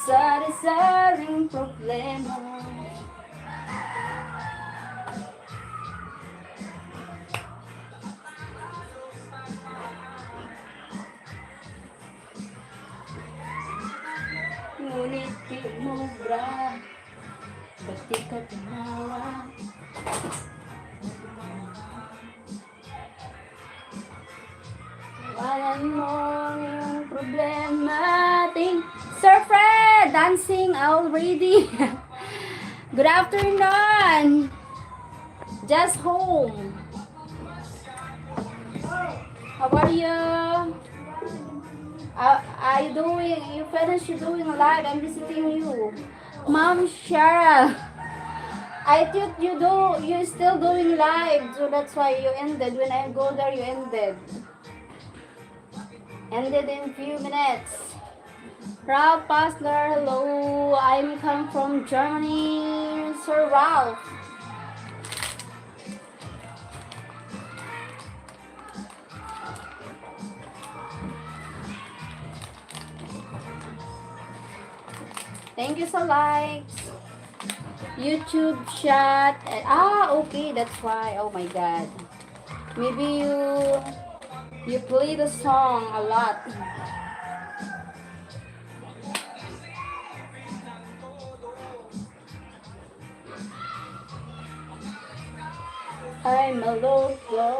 sari-saring problema. Ngunit di mo bra, ba't di ka tumawa? Walan mo yung problema. Sir Fred, dancing already. Good afternoon. Just home. How are you? Are you doing? You finished doing live? I'm visiting you, Mom Sheryl. I thought you still doing live, so that's why you ended. When I go there, you ended. Ended in few minutes. Ralph Passler, hello. I'm come from Germany, Sir Ralph. Thank you so likes. YouTube chat. Okay, that's why. Oh my god. Maybe you play the song a lot. I'm a loco.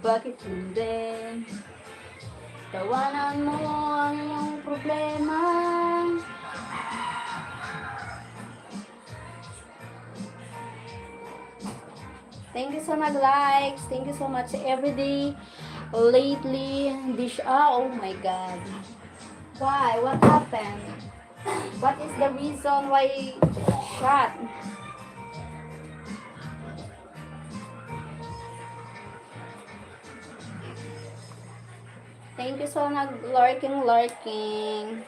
Bakit hindi? Tawanan mo ang iyong problema. Thank you so much, likes. Thank you so much everyday. Lately, oh my god. Why? What happened? What is the reason why shot? Thank you so much, lurking.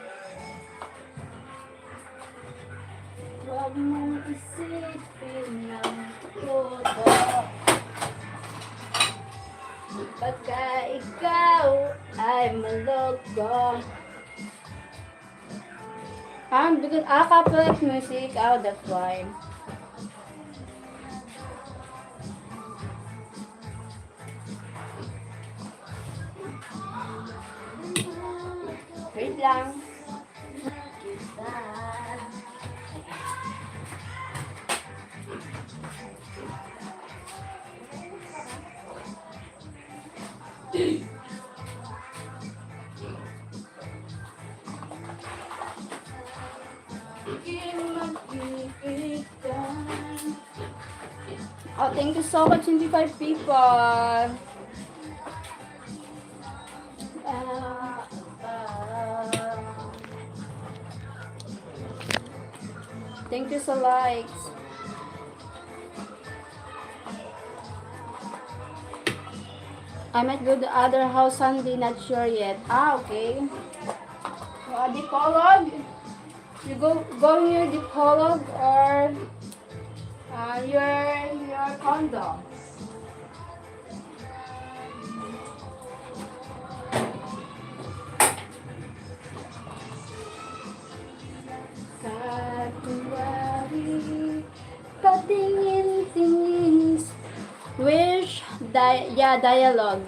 Huwag mong isipin ng todo. Pagka ikaw ay maloko. Because copyright music, that's why. Wait lang. Oh, thank you so much, 25 people. Thank you so likes. I might go to the other house Sunday, not sure yet. Okay. Dipolog? You going near Dipolog or your condo? February, patingin-tingin, wish, dialogue.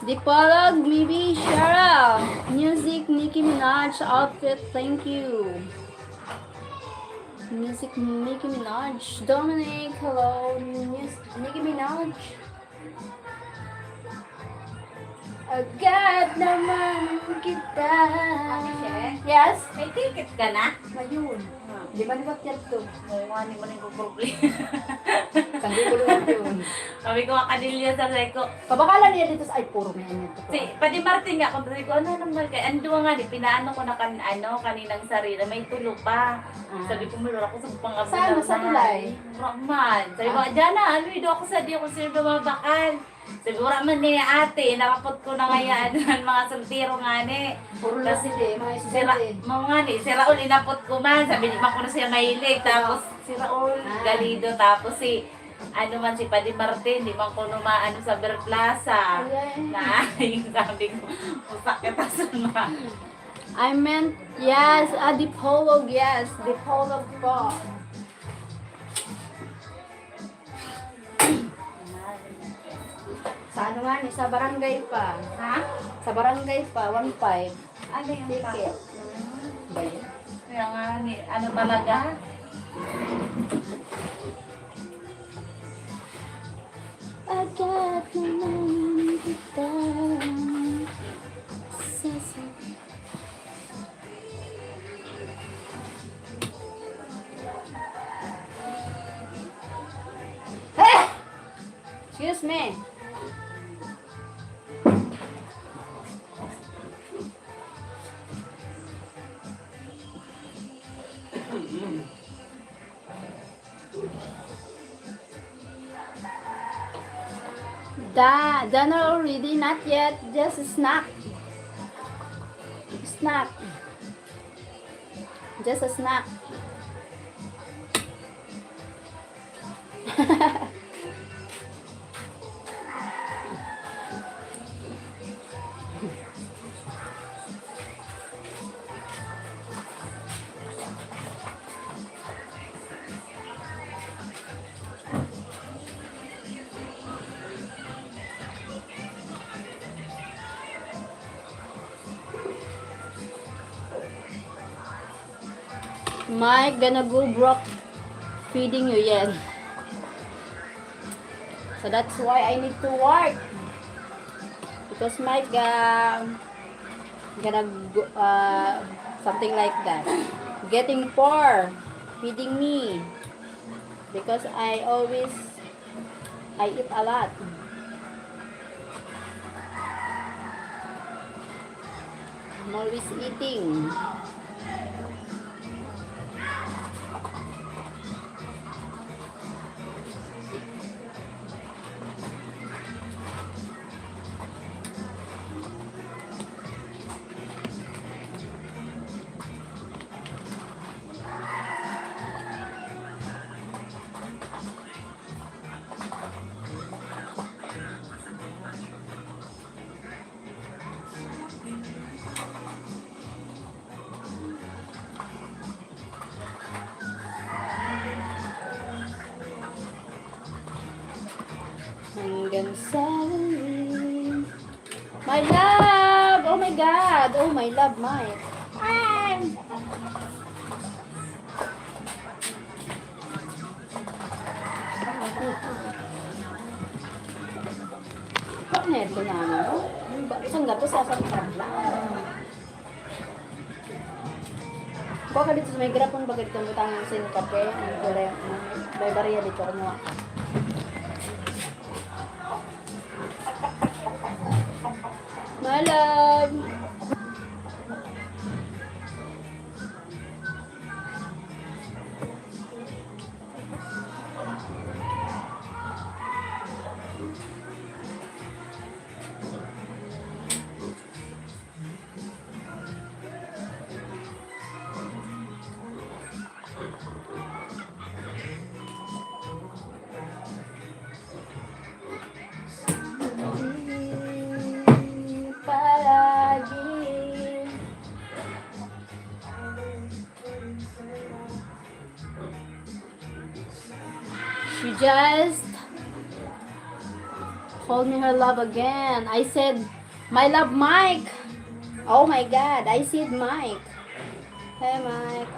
Dipolog, maybe Sheryl. Music, Nicki Minaj. Outfit, thank you. Music, Nicki Minaj. Dominic, hello. Nicki Minaj. Agad naman kita. Yes? May ticket ka na? Mayun. Di ba nibat yan to? Mawani mo na yung problema. Hindi ko lang yun. Sabi ko, kanilya sa sabi ko. Kabakala niya dito sa ay puro may ano to. Pati Martin nga, kung sabi ko, ano naman kayo? Ando nga, pinaano ko na kaninang sarili, may tulo pa. Sabi ko, mayroon ako sa pang-abot. Saan? Sa tulay? Raman. Sabi ko, dyan na, ano yun ako sa di ako sino dumabakal. Sabi ko, raman ni ate, nakapot ko na ngayon mga sultiro nga ni. Puro lang hindi, mga estudyante. Mga nga ni, si Raul inapot ko man, sabi ni ko na siya mahilig. Tapos si Raul, Galido, tapos si ano man si Paddy Martin, di man ko numaan sa Bear Plaza. Ayan. Na, yung sabi ko, masakit sa ma. I meant, yes, Dipolog, yes, Dipolog po. Sa ano nga ni, sa barangay pa. Ha? Sa barangay pa, 1.5. Ano yung Ticket. Ba yun? Kaya nga, ano talaga? Agad na naman kita Excuse me. Dinner already? Not yet. Just a snack. Snack. Just a snack. Mike gonna go broke feeding you yet. So that's why I need to work. Because Mike gonna go, something like that. Getting poor, feeding me. Because I eat a lot. I'm always eating. Hanggang sa huli. My love! Oh my God! Oh my love, Mike. Ay! Kok neto na ano? Saan gato sa tabla? Kok ka dito sa may grapon ba dito butang ng sin kape? Ang kulay. May bariya dito kumuha. My love. She just told me her love again. I said, my love, Mike. Oh my God, I said Mike. Hey, Mike.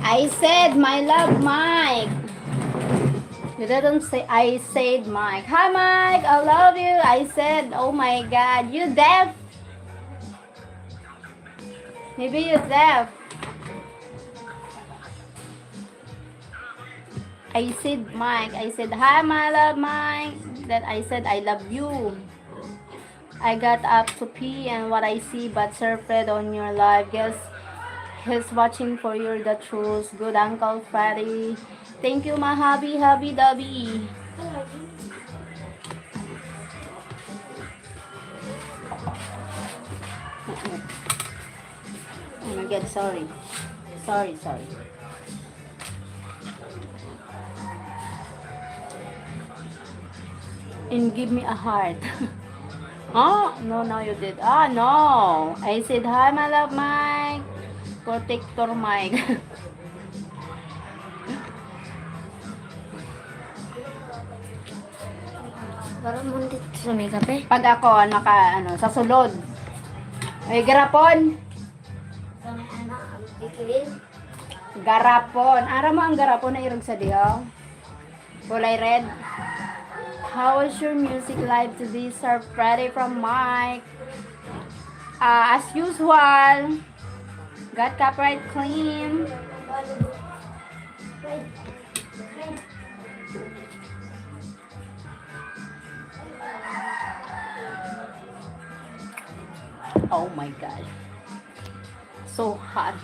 I said, my love, Mike. You didn't say, I said Mike. Hi, Mike, I love you. I said, oh my God, you deaf? Maybe you're deaf. I said Mike. I said, hi, my love, Mike. Then I said, I love you. I got up to pee and what I see but Sir Fred on your live. Guess he's watching for you the truth. Good Uncle Freddy. Thank you, my hubby dubby. Ano God, sorry. Sorry. And give me a heart. Oh, no, you did. Ah, no. I said, hi, my love, Mike. Protector Mike. Parang muntik sa makeup eh. Pag ako, sa sulod. Ay, garapon. Sa may anak, ang bikilin. Garapon. Ara mo ang garapon na irog sa diho. Kulay red. How was your music live today, Sir Freddy from Mike? As usual, got copyright clean. Oh my god. So hot.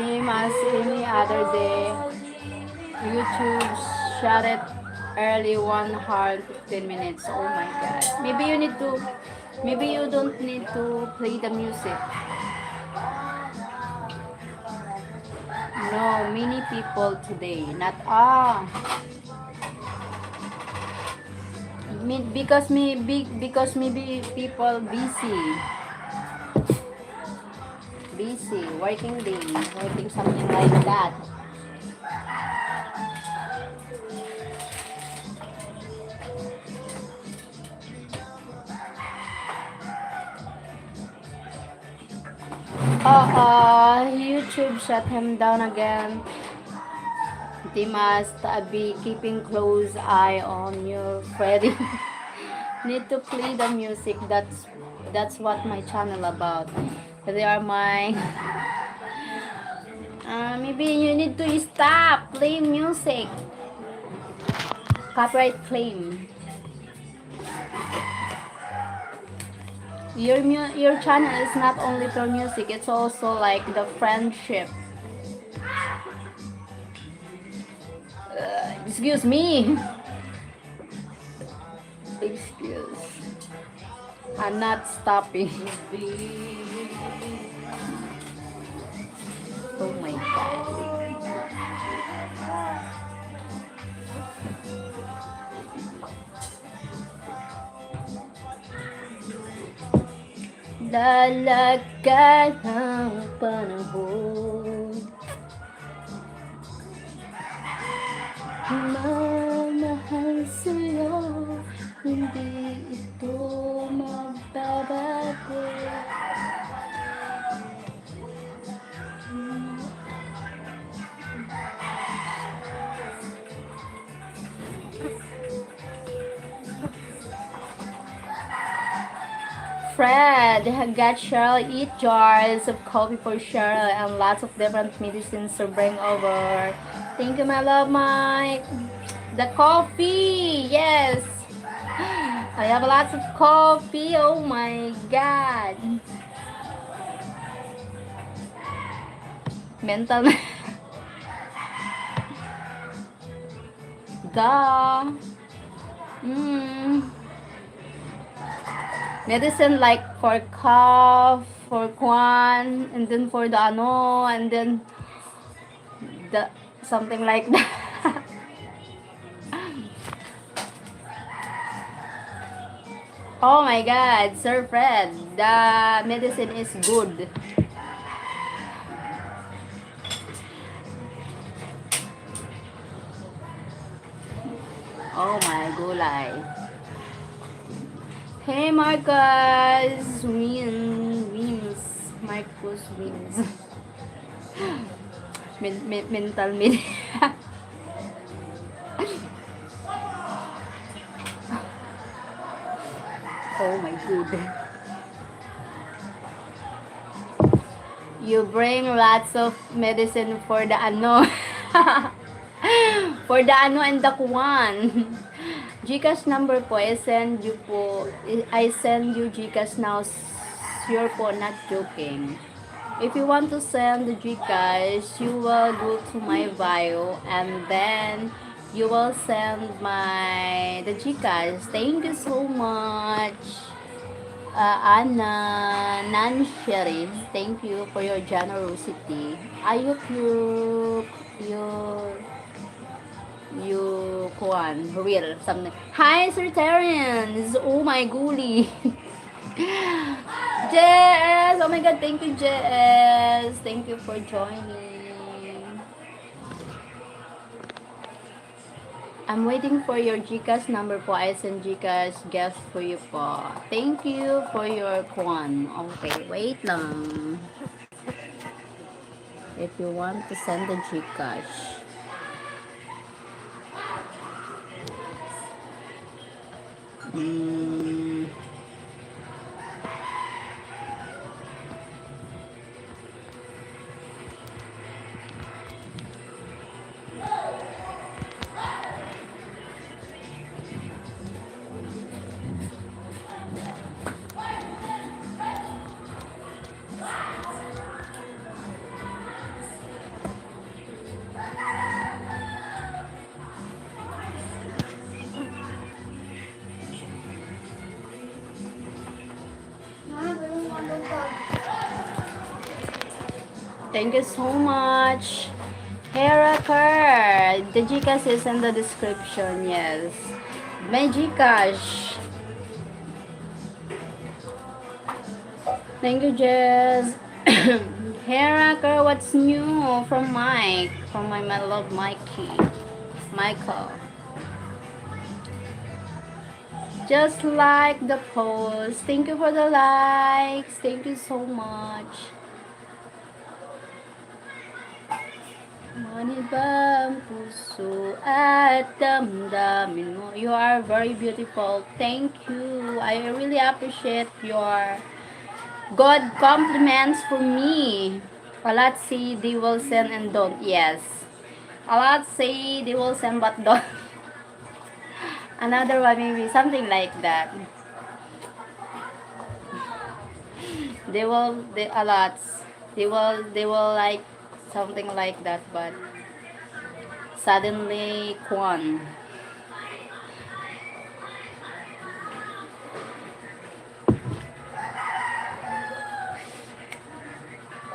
Same as any other day. YouTube shut it early 1 hour 15 minutes. Oh my god. Maybe you don't need to play the music. No, many people today. Not because maybe people busy working day, working something like that. YouTube shut him down again. They must be keeping close eye on you, Freddy. Need to play the music. That's what my channel about. They are my. Maybe you need to stop playing music. Copyright claim. Your channel is not only for music, it's also like the friendship. Excuse me. Excuse. I'm not stopping. Oh my god. Lalagay ang panahon, mamahal sa'yo, hindi ito magbabago. Fred got Sheryl eat jars of coffee for Sheryl and lots of different medicines to bring over. Thank you, my love, Mike. The coffee, yes. I have lots of coffee. Oh my god. Mental. Duh. Medicine like for cough, for kwan, and then for the ano, and then the something like that. Oh my god, Sir Fred, the medicine is good. Oh my gulay. Hey Marcus Wins. Marcus Wins. Mental media. Oh my god. You bring lots of medicine for the ano. For the ano and the kwan. Gcash number po, I send you Gcash now sure po, not joking. If you want to send the Gcash, you will go to my bio and then you will send the Gcash. Thank you so much, Anna, Nan Sherry. Thank you for your generosity. I hope you kuan real something. Hi, Sir Terrence. Oh my gooly. JS, oh my god, thank you, JS. Thank you for joining. I'm waiting for your GCash number po. I send GCash guest for you po. Thank you for your kuan. Okay, wait lang. If you want to send the GCash. Thank you so much. Hera Kerr. The Gcash is in the description, yes. My Gcash. Thank you, Jess. Hera Kerr, what's new from Mike? From my love Mikey. Michael. Just like the post. Thank you for the likes. Thank you so much. Ngunit ba ang puso at damdamin mo? You are very beautiful. Thank you. I really appreciate your good compliments for me. A lot say they will send and don't. Yes. A lot say they will send but don't. Another one maybe something like that. They a lot. They will like something like that, but suddenly Kwan.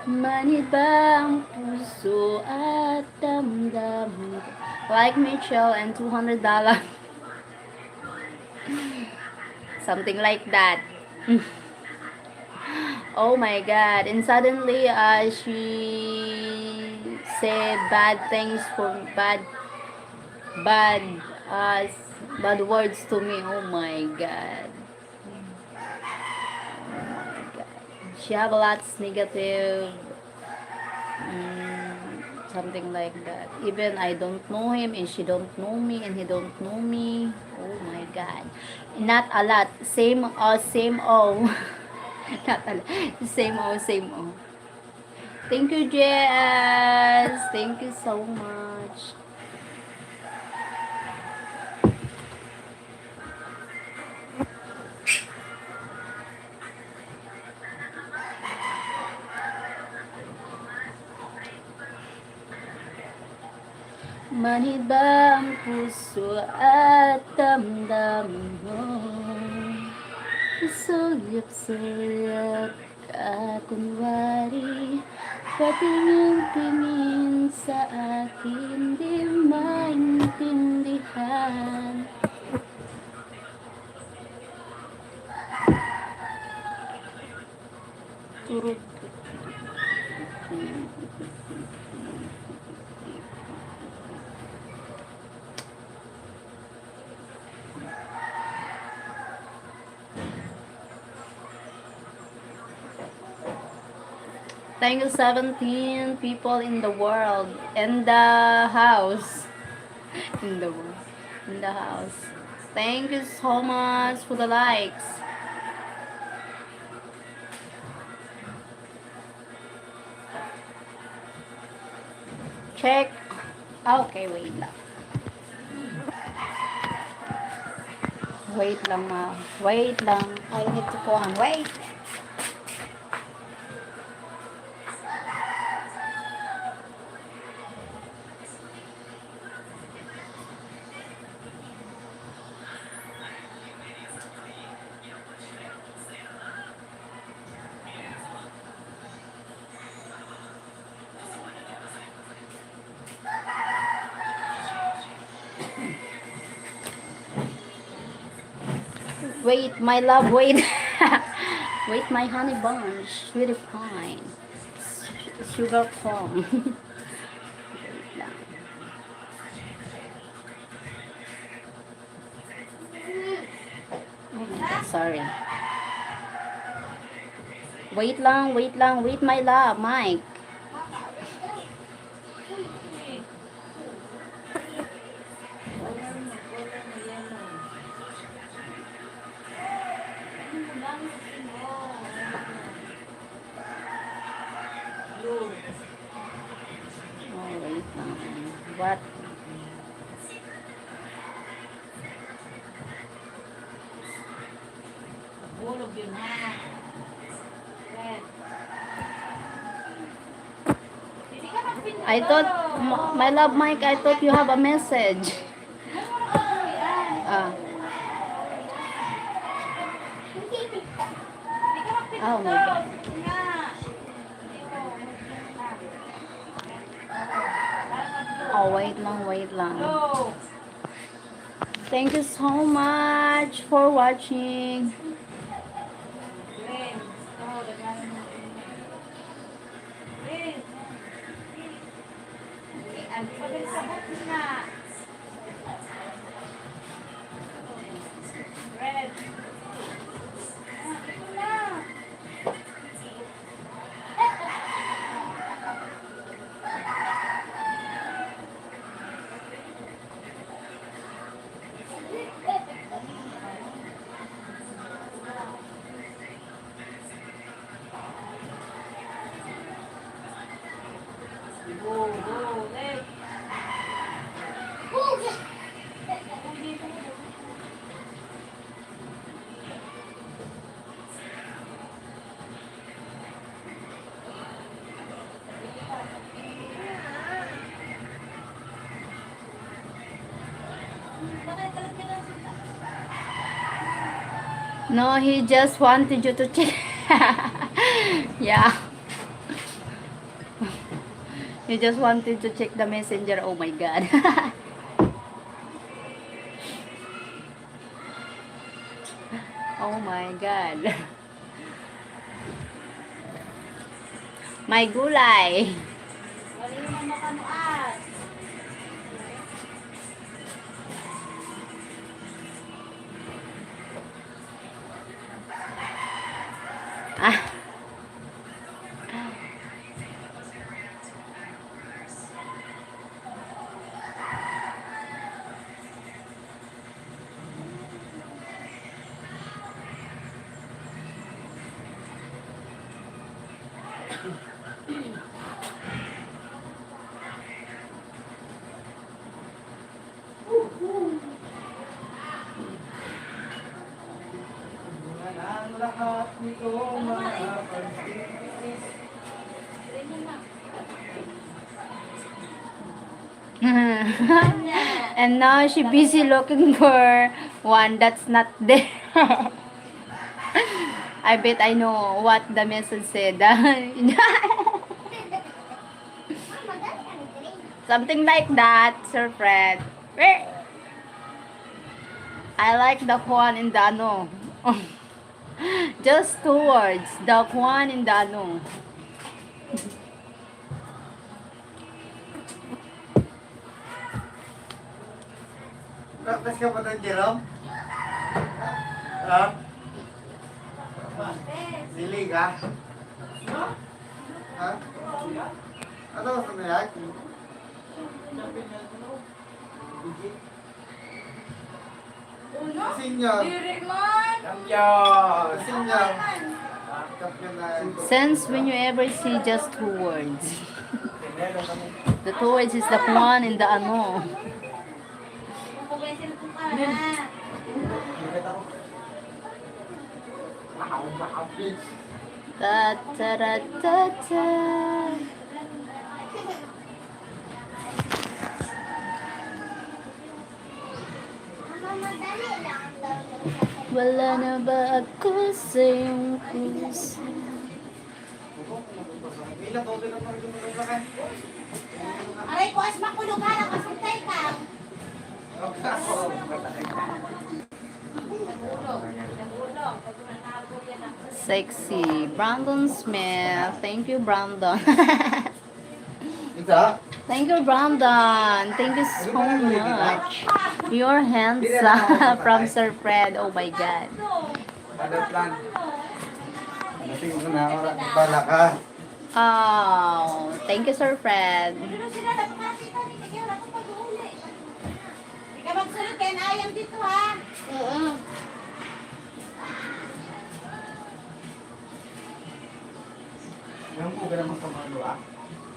Manid ba ang puso at damdamin? Like Mitchell and $200. Something like that. Oh my god. And suddenly she said bad things for bad bad words to me. Oh my god. She have a lot of negative something like that. Even I don't know him and she don't know me and he don't know me. Oh my god. Not a lot. Same O. Not a lot. Same O. Thank you, Jess. Thank you so much. Manhid ba ang puso at damdamin mo? Sulyap-sulyap ka kunwari, patingin-tingin sa akin, di maintindihan. Turut. Thank you, 17 people in the world. In the house. In the house. Thank you so much for the likes. Check. Okay, wait lang. Wait lang, ma. Wait lang. I need to go on. Wait. Wait, my love, wait. Wait, my honey bunch. Really fine. Sugar plum. Wait lang. Oh my God, sorry. Wait lang, wait lang. Wait, my love, Mike. Oh, wait lang. What? Hulog yun ha. Red. Hindi ka magpinto. I thought, my love, Mike, I thought you have a message. Ah. Hindi ka magpinto. Oh my God. Nga. Oh, wait lang, wait lang. Go. Thank you so much for watching. Red. Oh, daganan mo. Red. Ang pagkakas sabot na. Red. Ito na. Go, go, left. No, he just wanted you to check. Yeah. He just wanted to check the messenger. Oh my God. Oh my God. My gulay. Wali naman makanuas. Ah. Ang lahat nito mapapansin. And now she busy looking for one that's not there. I bet I know what the message said. Something like that, Sir Fred. I like the Juan in the ano. Just 2 words. The Juan in the ano. Practice ka pa ng Jerome? Ha? Dili ka? Ha? Ano gusto mo yan? Senior. Diri man. Champion. Senior. Champion na. Since when you ever see just 2 words. The 2 words is the Juan in the ano. Pupubesin ko ka na. Ta ta ta ta ta. Wala na ba ako sa iyong puso? Aray ko, as makulugan, nakasuntay ka. sexy. Brandon Smith. Thank you, Brandon. Ito? Thank you, Brandon. Thank you so much. You're handsome from Sir Fred. Oh my God. Ada plan. Kasi kung na oras, bala ka. Oh, thank you, Sir Fred. Ano sila, napakasita ni Kaya wala kang pag-uuli. Hindi ka magsunod kaya ayam dito ha. Yung ko ka naman kamalo ah.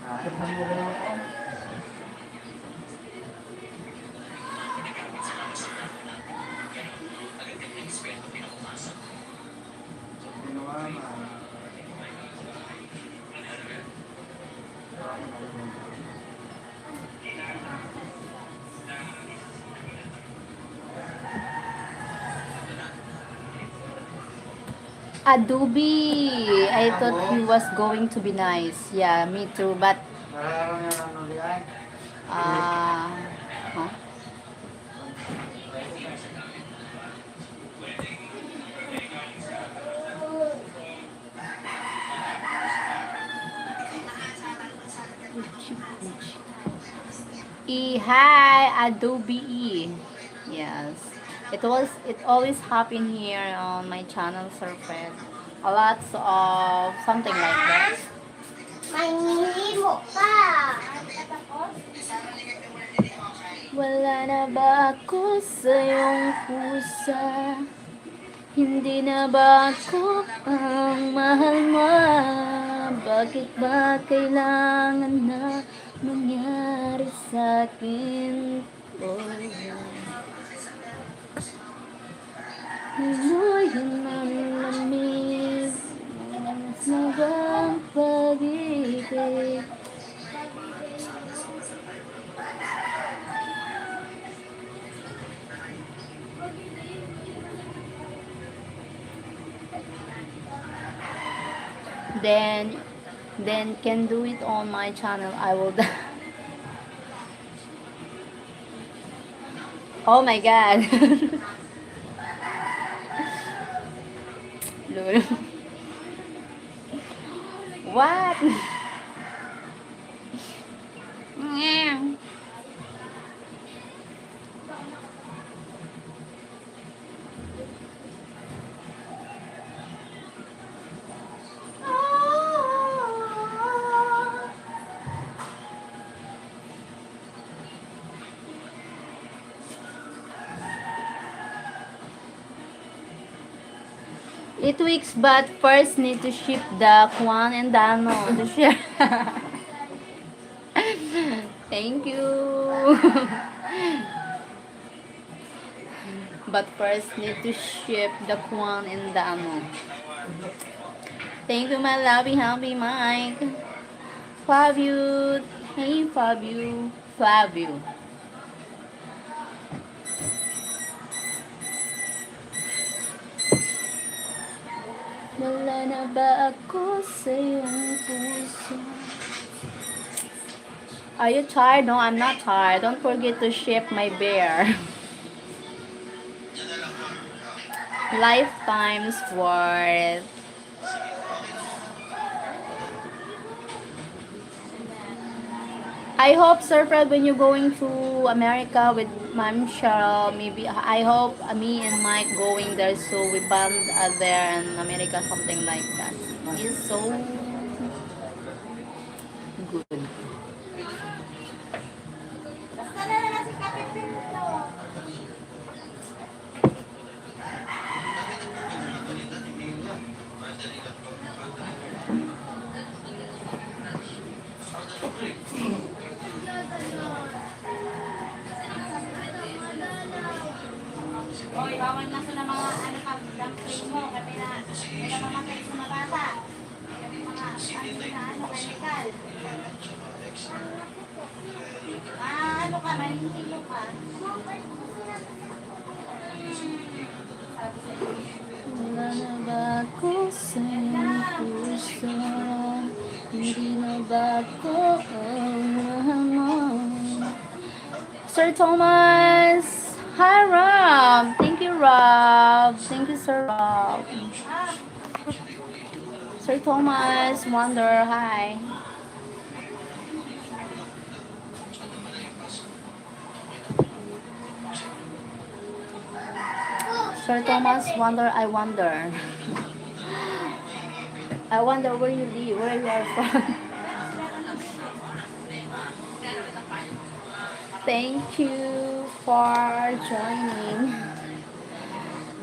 Saan mo ka naman ko? Ginawa ma. Adobe. I thought he was going to be nice. Yeah, me too. But, Nararang yan ang nulian. huh? Hi, Adobe E. Yes. It always happen here on my channel, Sir Fred. A lot of something like that. May nilimo ka. Wala na ba ako sa iyong pusa? Hindi na ba ako ang mahal mo? Bakit ba kailangan na mangyari sa akin? Oh, ngayon ang lamig na bang pag-ibig? Then can do it on my channel. I will. Oh my God. Lol. What? It weeks, but first need to ship the Kwan and Dano to share. Thank you. But first need to ship the Kwan and Dano. Thank you, my lovey, happy Mike. Flavio. Hey, Flavio. Flavio. Wala na ba ako sa iyong puso? Are you tired? No, I'm not tired. Don't forget to ship my bear. Lifetime's worth. I hope, Sir Fred, when you're going to America with Ma'am Sheryl, maybe I hope me and Mike going there, so we bond there in America, something like that. It's so good. Basta na lang si Kape Pinto. Hoy, bawal na sa mga ano pag dumpling mo kasi na may namamatay sa mga bata. Yung mga ano, chemical. Ano ka, manihilo ka. Wala na ba ako sa iyong puso? Hindi na ba ako ang mahal mo? Sir Thomas! Hi, Rob! Thank you, Rob! Thank you, Sir Rob. Sir Thomas Wonder, hi. Sir Thomas Wonder, I wonder. I wonder where you live, where you are from. Thank you for joining.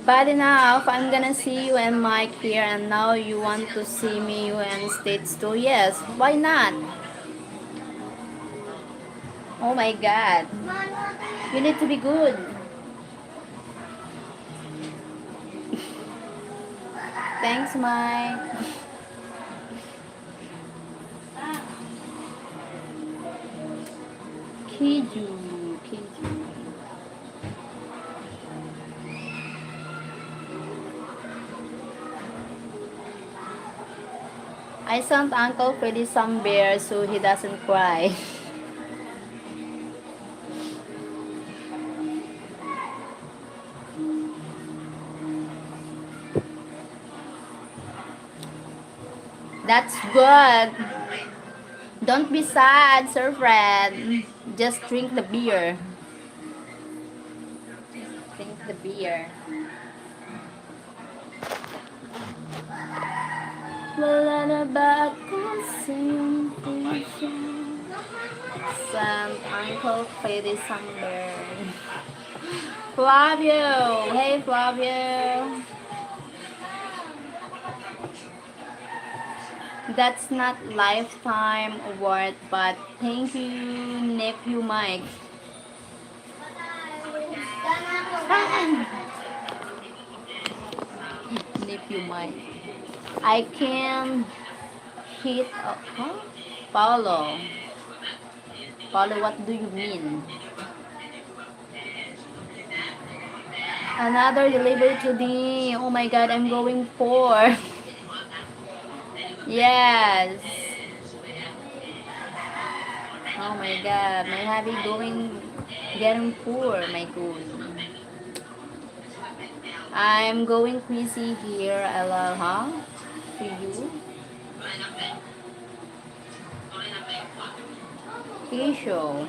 Bad enough, I'm gonna see you and Mike here, and now you want to see me and States too. Yes, why not? Oh my god. You need to be good. Thanks, Mike. Kiju, Kiju. I sent Uncle Freddy some beer so he doesn't cry. That's good. Don't be sad, Sir Fred. Just drink the beer. Drink the beer. Wala na ba akong puso? Send Uncle Freddy some beer. Flavio! Hey, Flavio! That's not lifetime award, but thank you, nephew Mike. Nephew Mike. I can hit. Huh? Paulo. Paulo, what do you mean? Another delivery today. Oh my god, I'm going poor. Yes. Oh my god, my hubby getting poor, my god. I'm going crazy here, Ella, huh? To you? Kisho.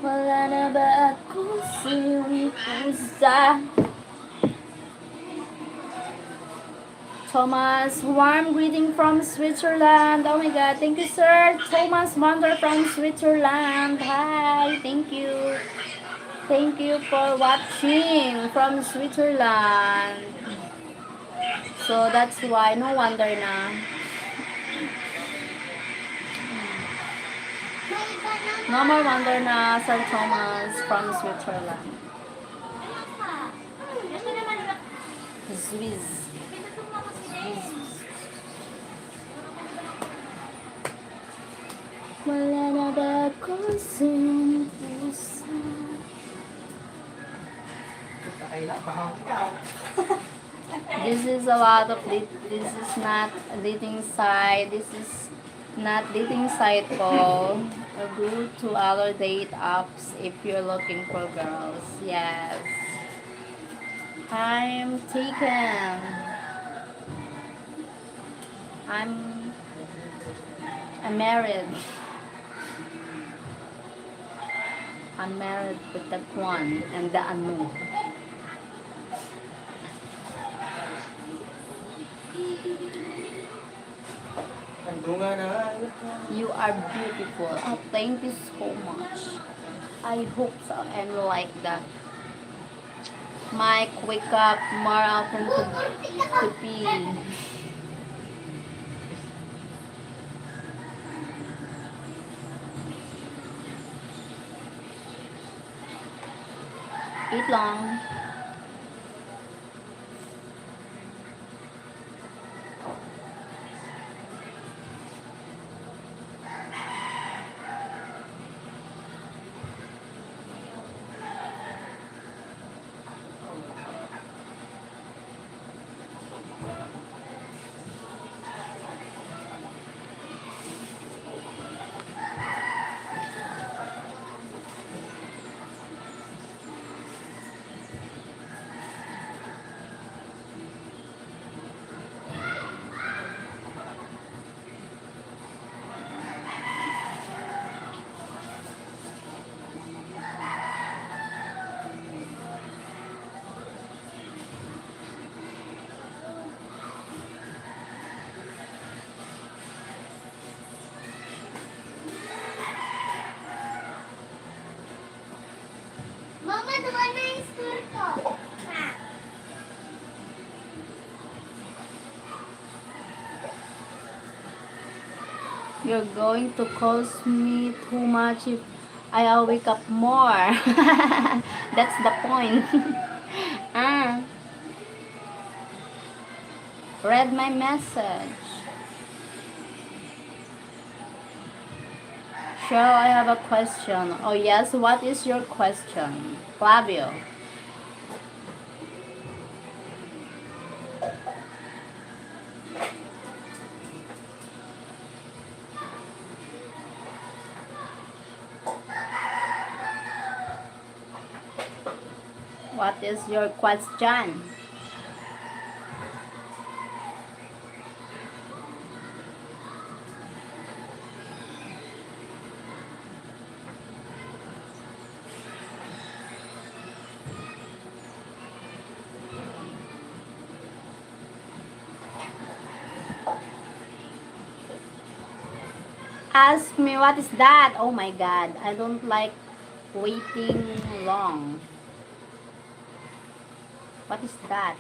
Wala na ba ako siyang pusa? Thomas, warm greeting from Switzerland. Oh my god, thank you, sir. Thomas Wonder from Switzerland. Hi, thank you. Thank you for watching from Switzerland. So that's why, no wonder na. No more wonder na, Sir Thomas from Switzerland. Swiss. Wala na ba ako siyang pusa? This is a lot of this is not a dating site. This is not dating site po. Go to other date apps if you're looking for girls. Yes. I'm taken. I'm married. I'm married with the Kwan and the Anu. You are beautiful. Oh, thank you so much. I hope so and like that. Mike, wake up more often to pee. Eat long. doon na yung store ko. Ma. You're going to cost me too much if I wake up more. That's the point. Ah, read my message. Cheryl, I have a question. Oh yes, what is your question? Flavio. What is your question? Ask me what is that? Oh my god, I don't like waiting long. What is that?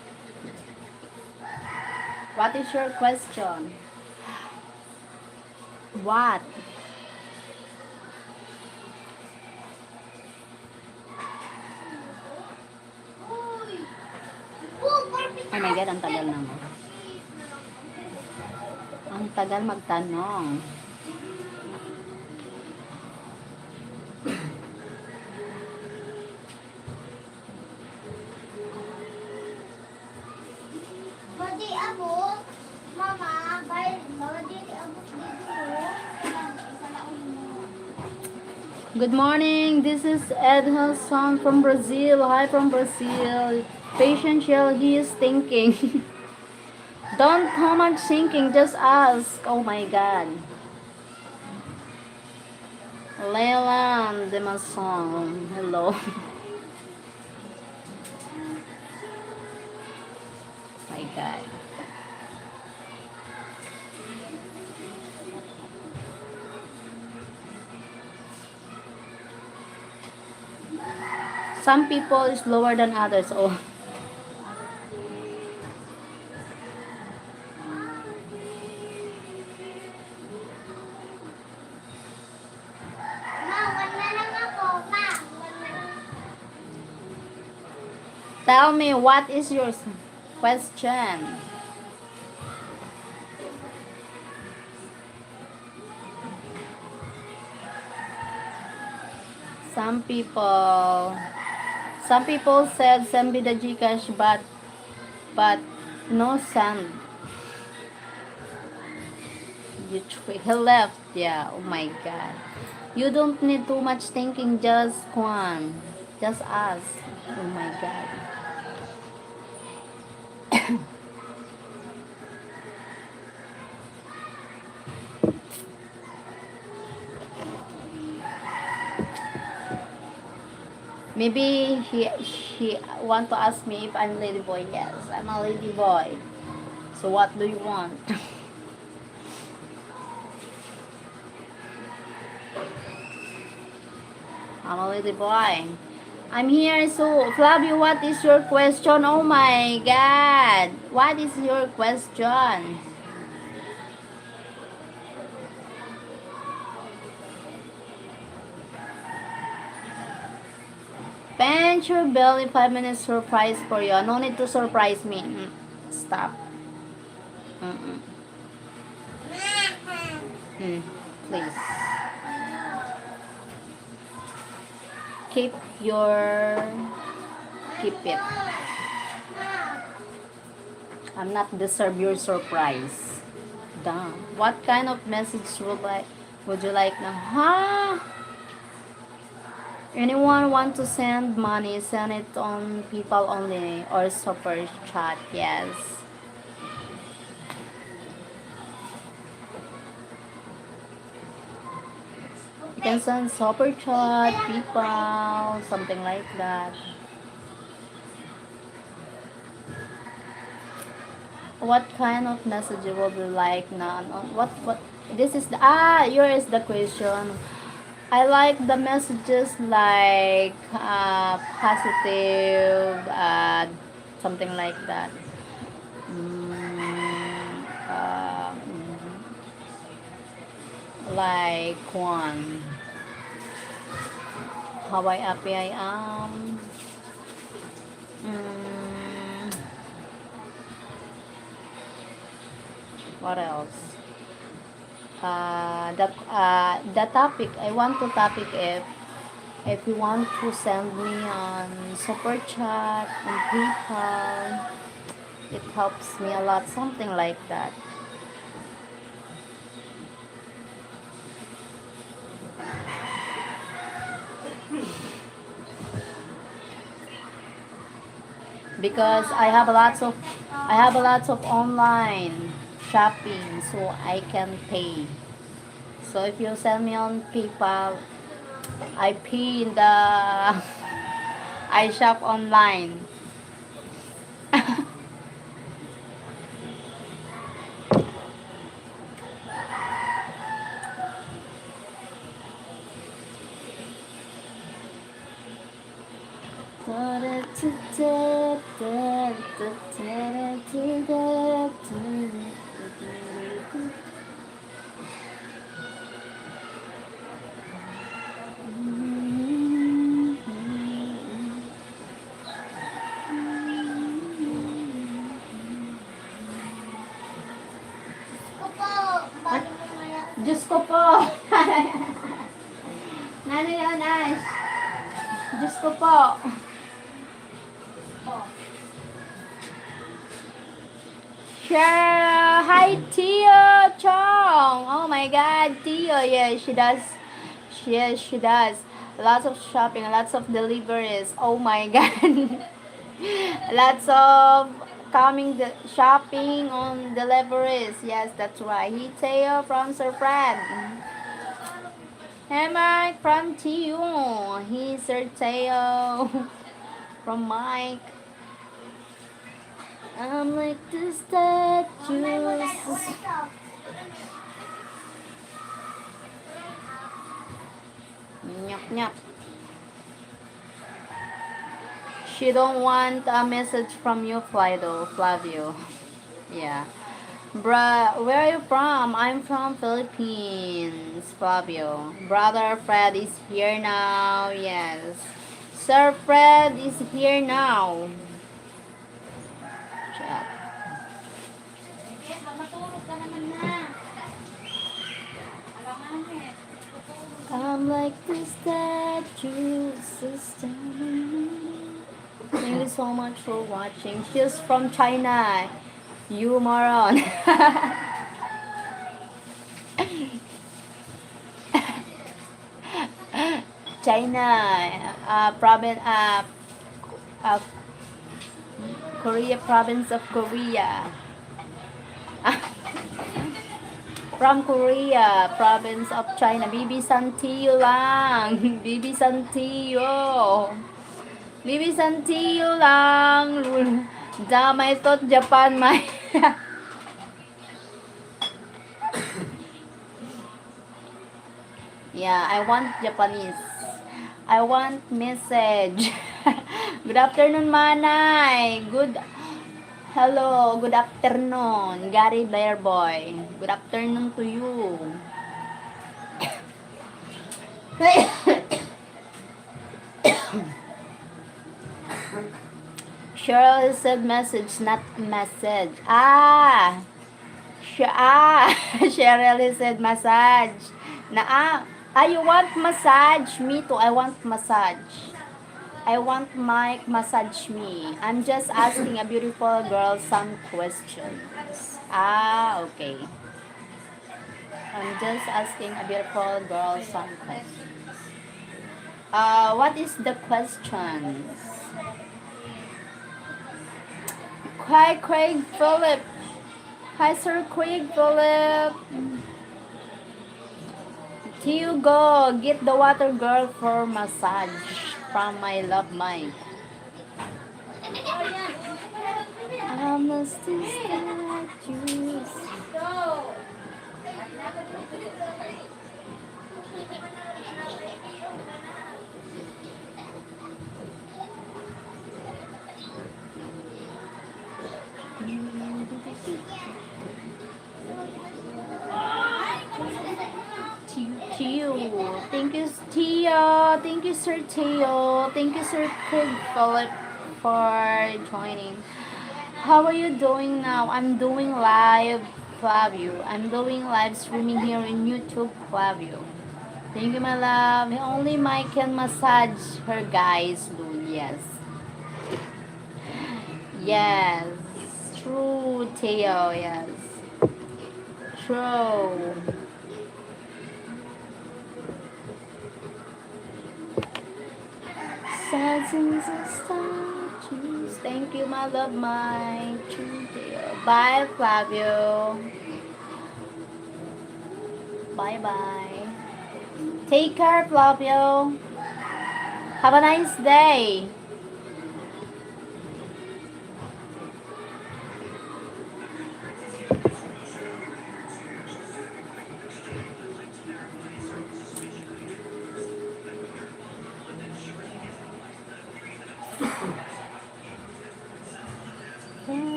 What is your question? What? Oh my god, ang tagal naman. Ang tagal magtanong. Badi abot. Mama, badi abot dito. Good morning, this is Edha's son from Brazil. Hi from Brazil. Patient Shell, he is thinking. Don't how much thinking, just ask. Oh my god. Leila de Masson, hello. My god. Some people is lower than others. Oh. Ma, wala lang ako. Ma, wala lang. Tell me what is your question? Some people said send me the Gcash, but no send. He left. Yeah. Oh my god. You don't need too much thinking. Just Kwan. Just ask. Oh my god. Maybe she want to ask me if I'm lady boy. Yes, I'm a lady boy. So what do you want? I'm a lady boy. I'm here. So Flavio, what is your question? Oh my god. What is your question? Pinch your belly, 5 minutes surprise for you. No need to surprise me. Stop. Please. Keep it. I'm not deserve your surprise. Damn. What kind of message would you like now? Huh? Anyone want to send money, send it on people only or super chat. Yes. You can send super chat, people, something like that. What kind of message would you like now? What this is the here is the question. I like the messages like positive, something like that. Mm, like one, how happy I am. Mm, what else? The topic I want to topic if you want to send me on super chat on PayPal, it helps me a lot, something like that. Because I have a lots of online shopping, so I can pay. So if you send me on PayPal, I pay in the I shop online. Opo, balik mo nga. Diyos ko po. Nano yun, Ash? Diyos ko po. Cheryl, hi Tio Chong. Oh my God, Tio. Yeah, she does. Yes, she does. Lots of shopping, lots of deliveries. Oh my God. Lots of coming the shopping on deliveries. Yes, that's right. He Teo from Sir Fred. Hey Mike from Tio. He's Sir Teo from Mike. I'm like the statues. Nyap nyap. She don't want a message from you, Flavio. Yeah. Bruh, where are you from? I'm from Philippines, Flavio. Brother Fred is here now. Yes. Sir Fred is here now. Chat. Yes, matulog ka naman na. Alangan eh. I'm like the statue system. Thank you so much for watching. She's from China. You moron. China, province, uh, Korea, province of Korea. From Korea, province of China. Bibi Santiyo lang. Bibi Santiyo. Bibi Santiyo lang. Damay tot Japan may. Yeah, I want Japanese. I want message. Good afternoon, Manay. Hello, good afternoon, Gary Blair Boy. Good afternoon to you. Cheryl said message, not message. Cheryl said massage. You want massage? Me too, I want massage. I want Mike massage me. I'm just asking a beautiful girl some questions. Okay. I'm just asking a beautiful girl some questions. What is the questions? Hi, Craig Philip. Hi, Sir Craig Philip. You go get the water girl for massage from my love Mike. I'm a statues. Tio. Thank you, Tio. Thank you, Sir Tio. Thank you, Sir Craig Philip, for joining. How are you doing now? I'm doing live, Flavio. I'm doing live streaming here in YouTube, Flavio. Thank you, my love. Only Mike can massage her guys, Lou. Yes. Yes. True, Teo. Yes. True. Thousands of statues. Thank you, my love, Mike. True, Teo. Bye, Flavio. Bye bye. Take care, Flavio. Have a nice day.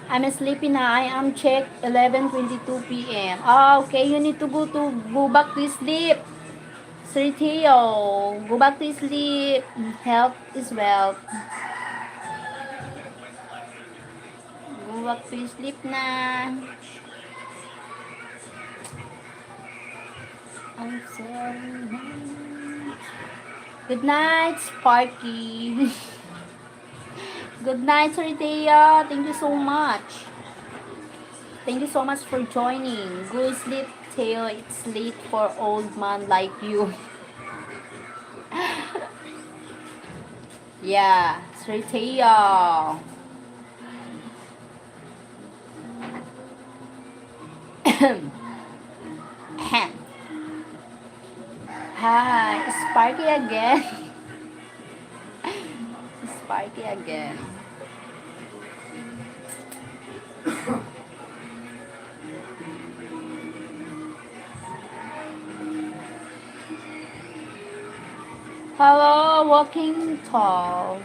I'm sleepy now. I am check 11:22 p.m. Oh, okay, you need to go back to sleep. Sir Theo, go back to sleep. Health is wealth. Go back to sleep na. I'm sorry. Good night, Sparky. Good night, Sir Theo. Thank you so much. Thank you so much for joining. Go sleep, Theo. It's late for old man like you. Yeah, Sir Theo. Hi, Sparky again. Sparky again. Hello, walking tall.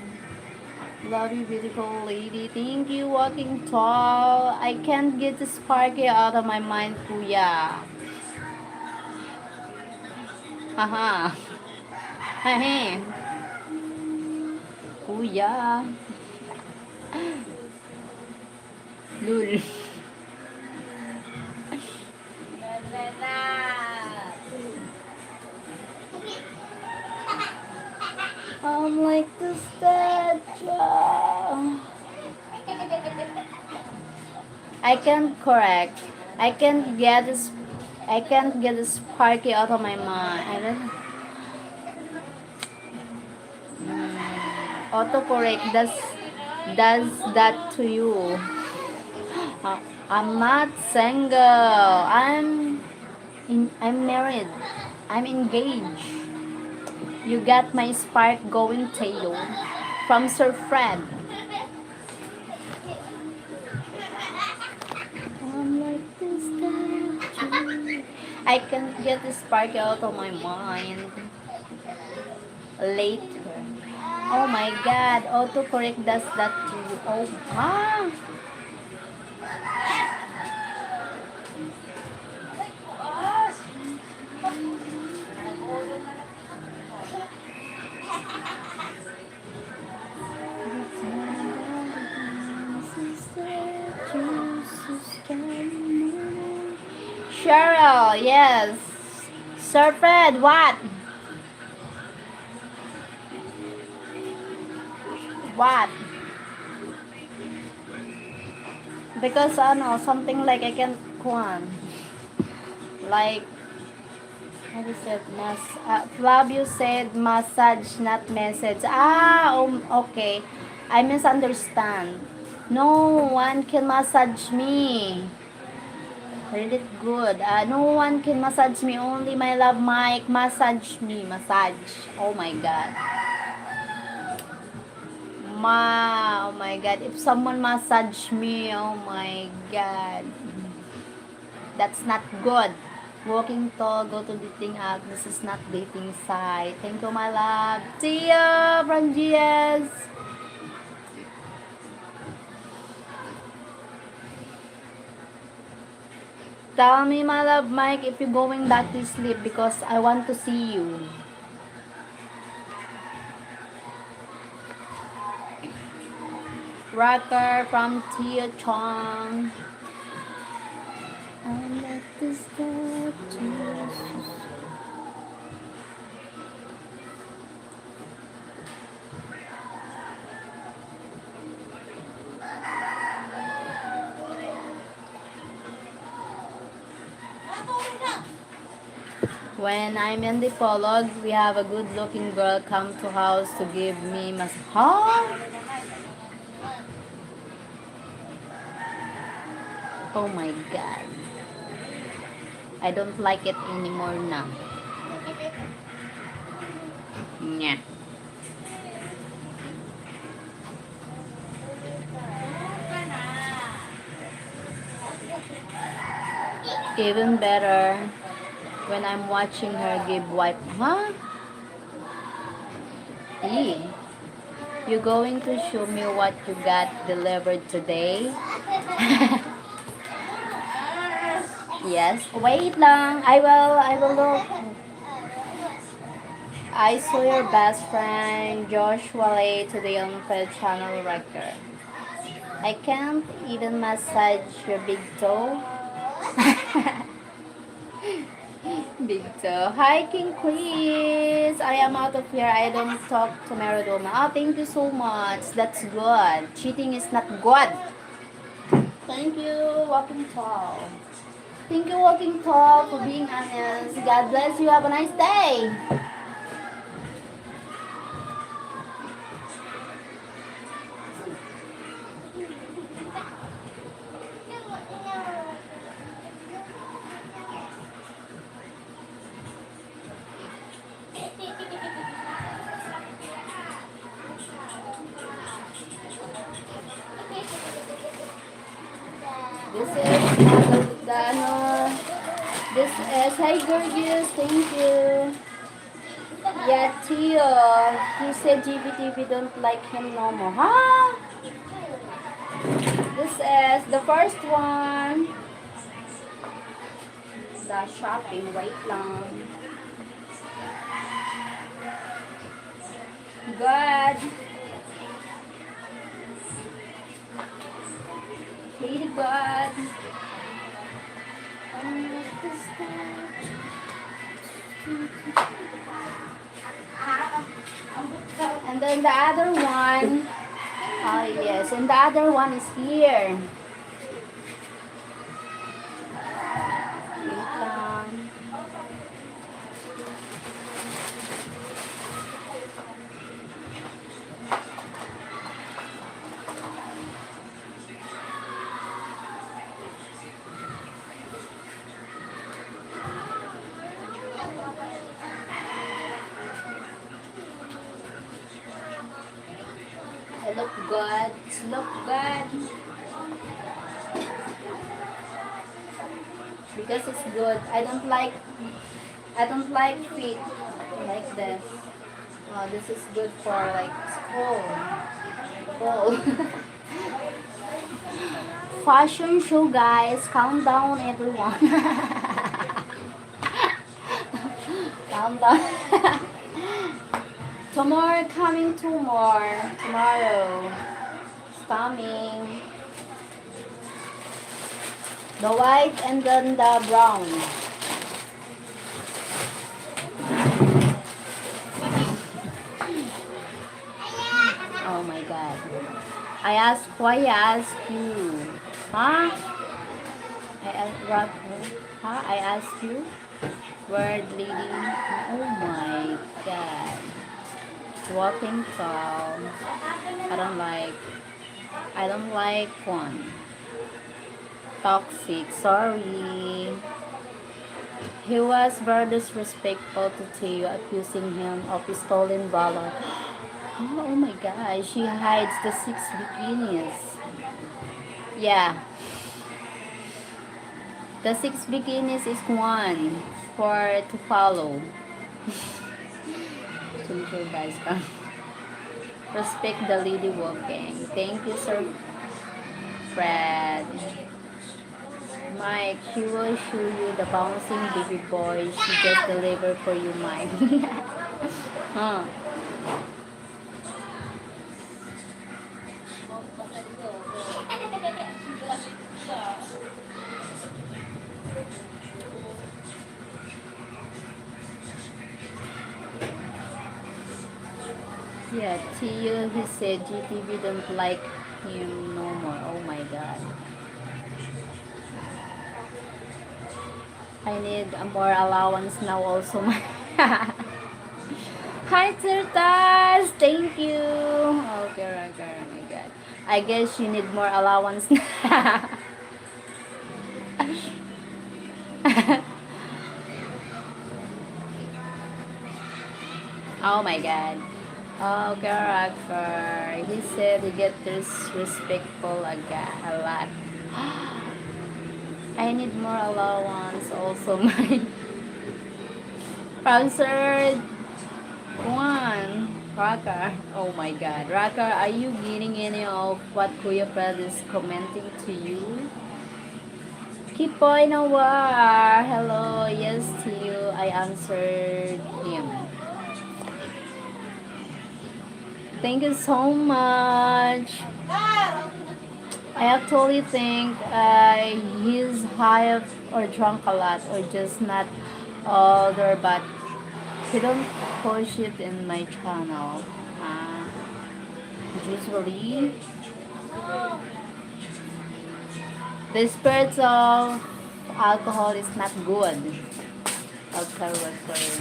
Love you, beautiful lady. Thank you, walking tall. I can't get the Sparky out of my mind, Kuya. Haha. Hehe. Kuya. Lul. I'm like the statue. I can't correct. I can't get this. I can't get the Sparky out of my mind. I don't. Autocorrect does that to you. I'm not single. I'm married. I'm engaged. You got my spark going, Taylor. From Sir Fred. I'm like this statue. I can't get the spark out of my mind. Later. Oh my god, autocorrect does that to you. Oh, ah. Cheryl, yes. Sir Fred, what? What? Because something like I can kuan. Like how you said Flavio said massage, not message. Okay. I misunderstand. No one can massage me. Really good. No one can massage me. Only my love Mike massage me. Massage. Oh my god. Oh my god. If someone massage me, oh my god. That's not good. Walking tall, go to dating app. This is not dating site. Thank you, my love. See ya, Frangias. Tell me, my love, Mike, if you're going back to sleep because I want to see you. Rocker from Tia Chong. I let this step to When I'm in the prologue, we have a good-looking girl come to house to give me huh? Oh my god. I don't like it anymore now. Yeah. Even better when I'm watching her give wipe. Huh? E, you going to show me what you got delivered today? Yes. Wait lang. I will look. I saw your best friend Joshua Lay to the Unfed channel record. I can't even massage your big toe. Big toe. Hi, King Chris. I am out of here. I don't talk to Maradona. Oh, thank you so much. That's good. Cheating is not good. Thank you, Walking Tall. Thank you, Walking Tall, for being honest. God bless you. Have a nice day. This is this is, hi Gorgeous, thank you. Yeah, Tio, he said GBTV don't like him no more. Huh? This is the first one. The shopping, wait lang. Good. Hey, God. And then the other one, oh yes, and the other one is here. Wait lang. I look good. Look good. Because it's good. I don't like feet like this. Oh, this is good for like school. Fashion show, guys. Calm down, everyone. Calm down. Tomorrow coming tomorrow. It's coming. The white and then the brown. Oh my god. Why I ask you? Huh? I ask you? Word lady. Oh my god. Walking tall. I don't like one. Toxic. Sorry. He was very disrespectful to Theo, accusing him of stolen valor. Oh my gosh, she hides the 6 bikinis. Yeah. The 6 bikinis is one for to follow. Sure guys, respect the lady walking. Thank you, Sir Fred. Mike, she will show you the bouncing baby boy. She just delivered for you, Mike. Huh. Yeah, Tio, he said GTV don't like him no more. Oh my god. I need a more allowance now also. Hi, Turtas! Thank you! Okay, okay, oh my god. I guess you need more allowance. Oh my god. Oh, character. He said he get disrespectful again a lot. I need more allowance also. My sponsored one. Raka. Oh my god. Raka, are you getting any of what Kuya Fred is commenting to you? Kipoy na war. Hello. Yes to you. I answered him. Thank you so much. I actually think he's high or drunk a lot or just not older, but he don't push it in my channel. Usually, the spirits of alcohol is not good. I'll tell you what for you.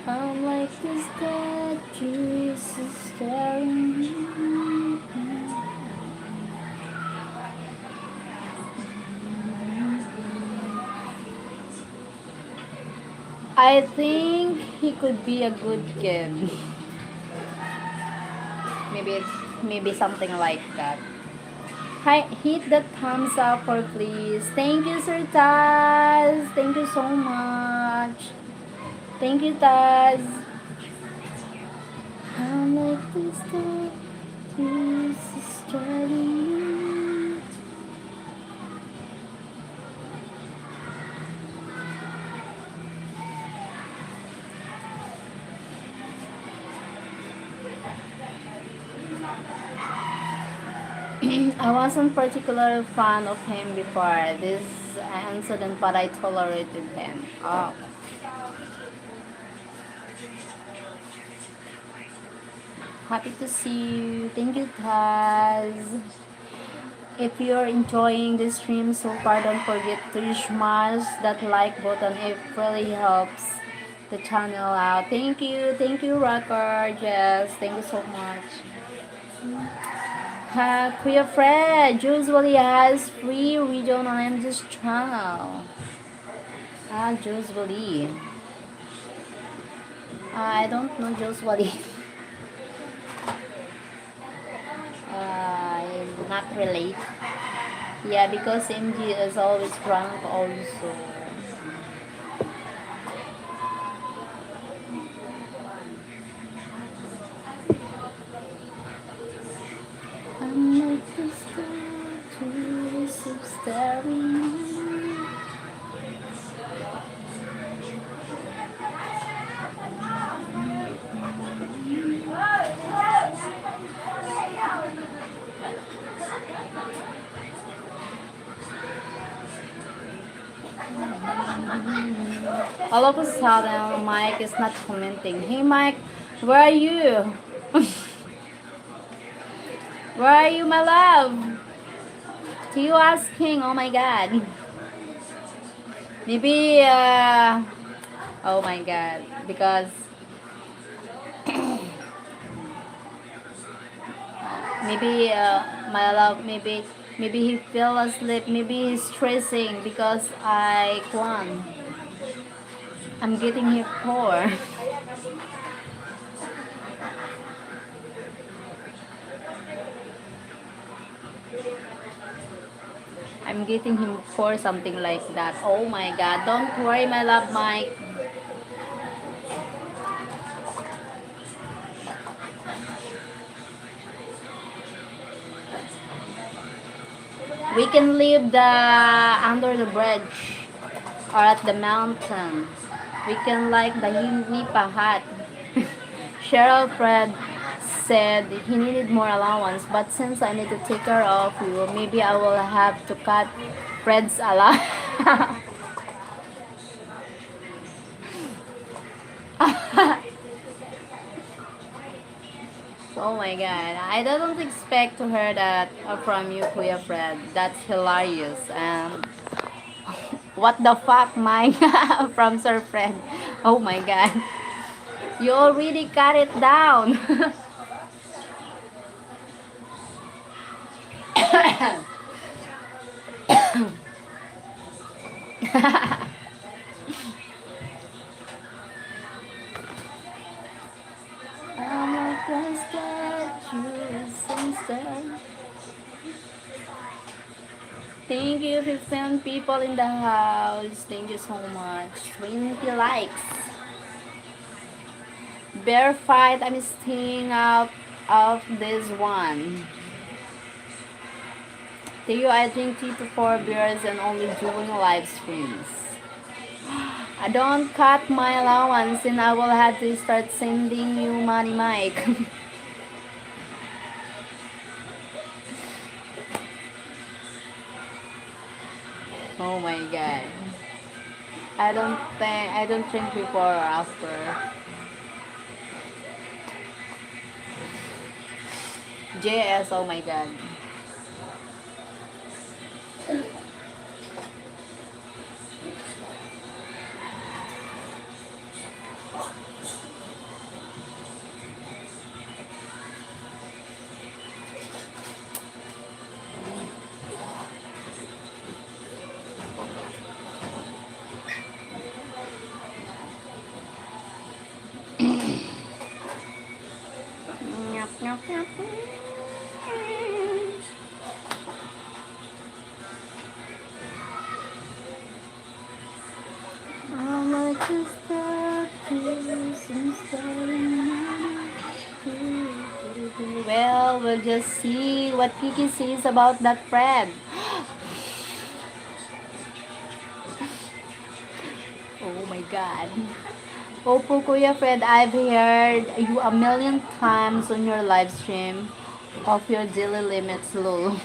I'm like this dead Jesus staring. I think he could be a good kid. Maybe something like that. Hi, hit the thumbs up for please. Thank you, Sir Taz. Thank you so much. Thank you, Taz. I'm like this dead Jesus staring. I wasn't particularly fan of him before this incident, but I tolerated him. Oh. Happy to see you. Thank you, Taz. If you're enjoying this stream so far, don't forget to smash that like button. It really helps the channel out. Thank you, Rocker. Jess, thank you so much. Kuya Fred usually has free region on this channel. Usually. I don't know usually. Not relate. Yeah, because MG is always drunk also. I'm like this to staring. All of a sudden, Mike is not commenting. Hey, Mike, where are you? Where are you, my love? To you asking, oh my god. Maybe, oh my god, because maybe, my love, maybe he fell asleep. Maybe he's stressing because I'm getting here poor. I'm getting him for something like that. Oh my god. Don't worry, my love Mike. We can live the under the bridge or at the mountain. We can like the Nipa hut. Cheryl Fred said he needed more allowance, but since I need to take care of you, maybe I will have to cut Fred's allowance. Oh my god, I don't expect to hear that from you, Kuya Fred. That's hilarious. And what the fuck, Mike? From Sir Fred. Oh my god. You already cut it down. I'm a instead. Thank you, 15 people in the house. Thank you so much. 20 likes. Bear fight, I'm staying out of this one. Theo, I drink 3 to 4 beers and only doing live streams. I don't cut my allowance and I will have to start sending you money, Mike. Oh my god. I don't drink before or after. JS, oh my god. Nyap, nyap, nyap. I like to start this Well, we'll just see what Kiki says about that Fred. Oh my god. Opo, Kuya Fred, I've heard you a million times on your live stream of your daily limits, lol.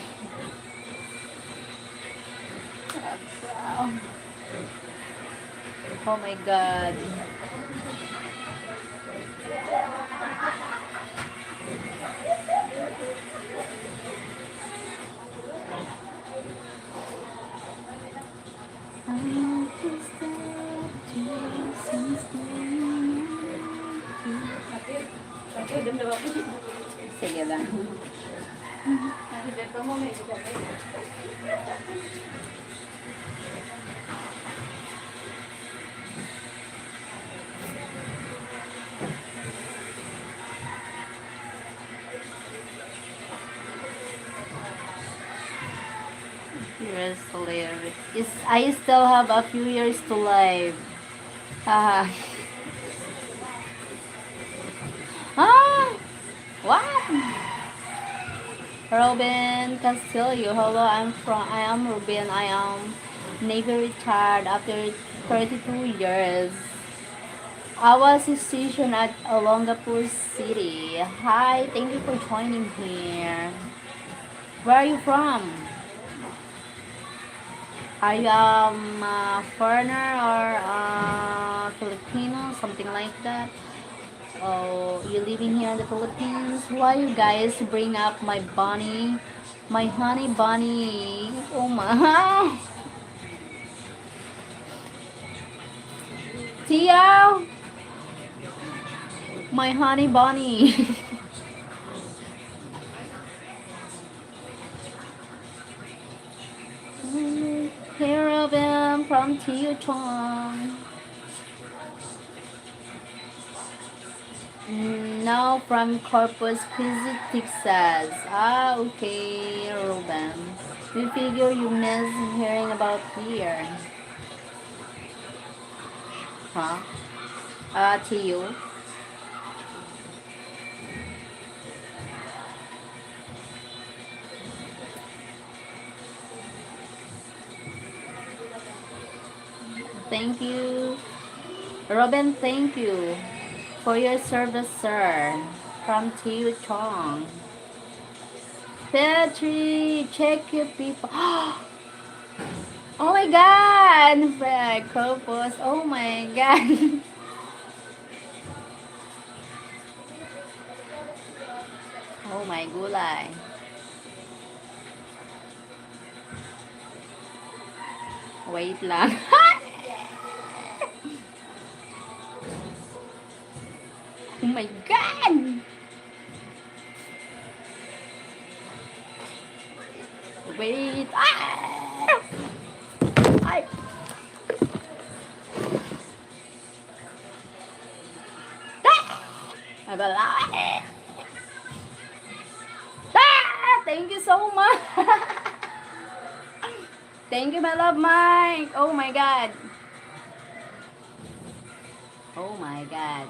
Oh my god. Sige lang. Years later. I still have a few years to live. Ah. Ah! What? Robin Castillo. Hello, I am Robin. I am Navy retired after 32 years. I was stationed at Olongapo City. Hi, thank you for joining here. Where are you from? Are you a foreigner or Filipino, something like that? Oh, you living here in the Philippines? Why you guys bring up my bunny, my honey bunny? Oh my! Tia, my honey bunny. Here of him from Tia Chong. No, from Corpus Christi, Texas. Ah, okay, Ruben. We figure you miss hearing about here. Huh? To you. Thank you. Robin, thank you for your service, sir. From Tiu Chong. Petri, check your people. Oh my god! Fred, Corpus. Oh my god. Oh my gulay. Wait lang. Oh my god! Wait. Ah! Ay. Ay, bala. Ah! Thank you so much. Thank you, my love, Mike. Oh my god. Oh my god.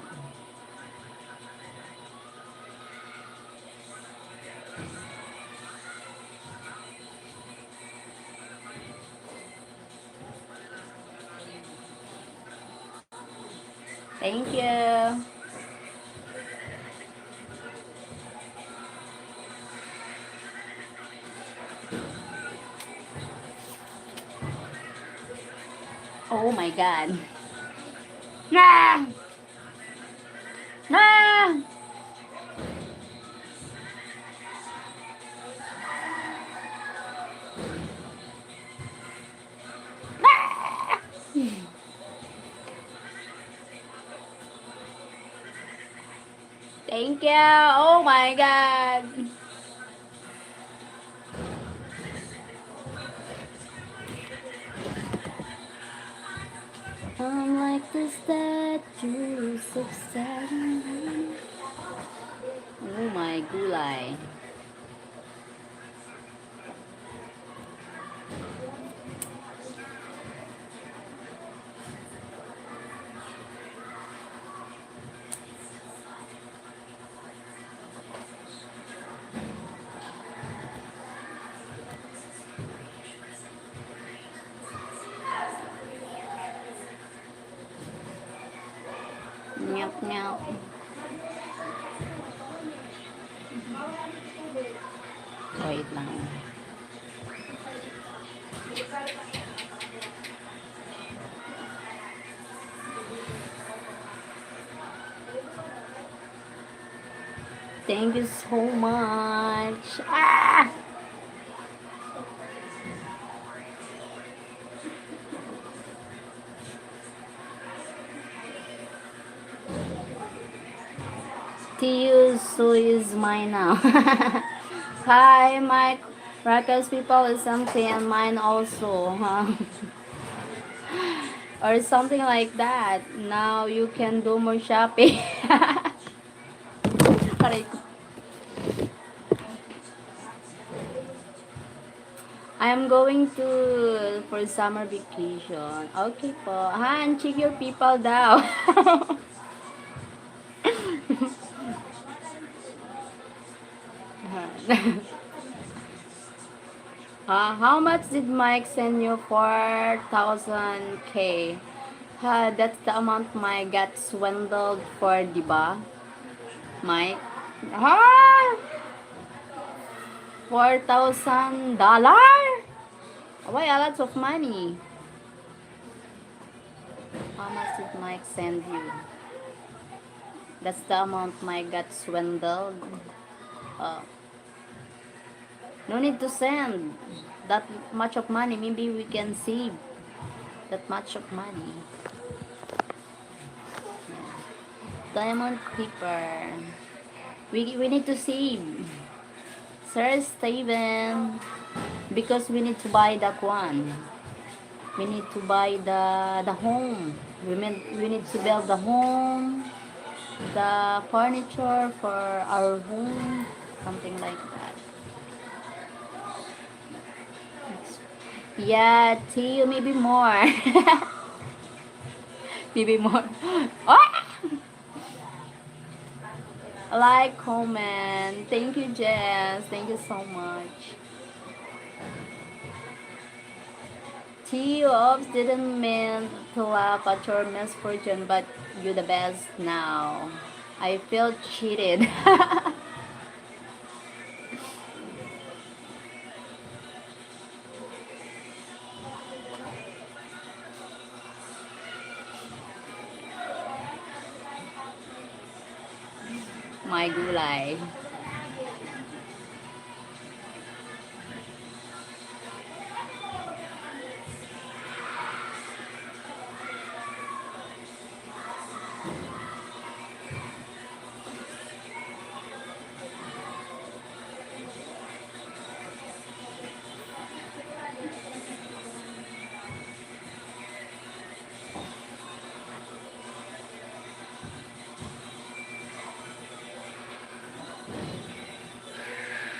Thank you. Oh my god. Nah! Nah! Thank you. Oh my god. I'm like the statue of Saturn. Oh my gulay. Nyap nyap. Wait lang. Thank you so much. Ah! Tiyu so is mine now. Hi, Mike. Raka's people is something and mine also, huh? Or something like that. Now you can do more shopping. Aray ko. I'm going to for summer vacation. Okay po. Han, check your people daw. How much did Mike send you? 4,000K. That's the amount Mike got swindled for, diba? Mike? $4,000? Why a lot of money? How much did Mike send you? That's the amount Mike got swindled. Uh, no need to send that much of money. Maybe we can save that much of money. Diamond Clipper. We need to save. Sir Steven. Because we need to buy that one. We need to buy the home. We need to build the home, the furniture for our home, something like that. Yeah, Tio, maybe more. Maybe more. Ah! Like, comment. Thank you, Jess. Thank you so much. Tio, oops, didn't mean to laugh at your misfortune, but you're the best now. I feel cheated. My gulay.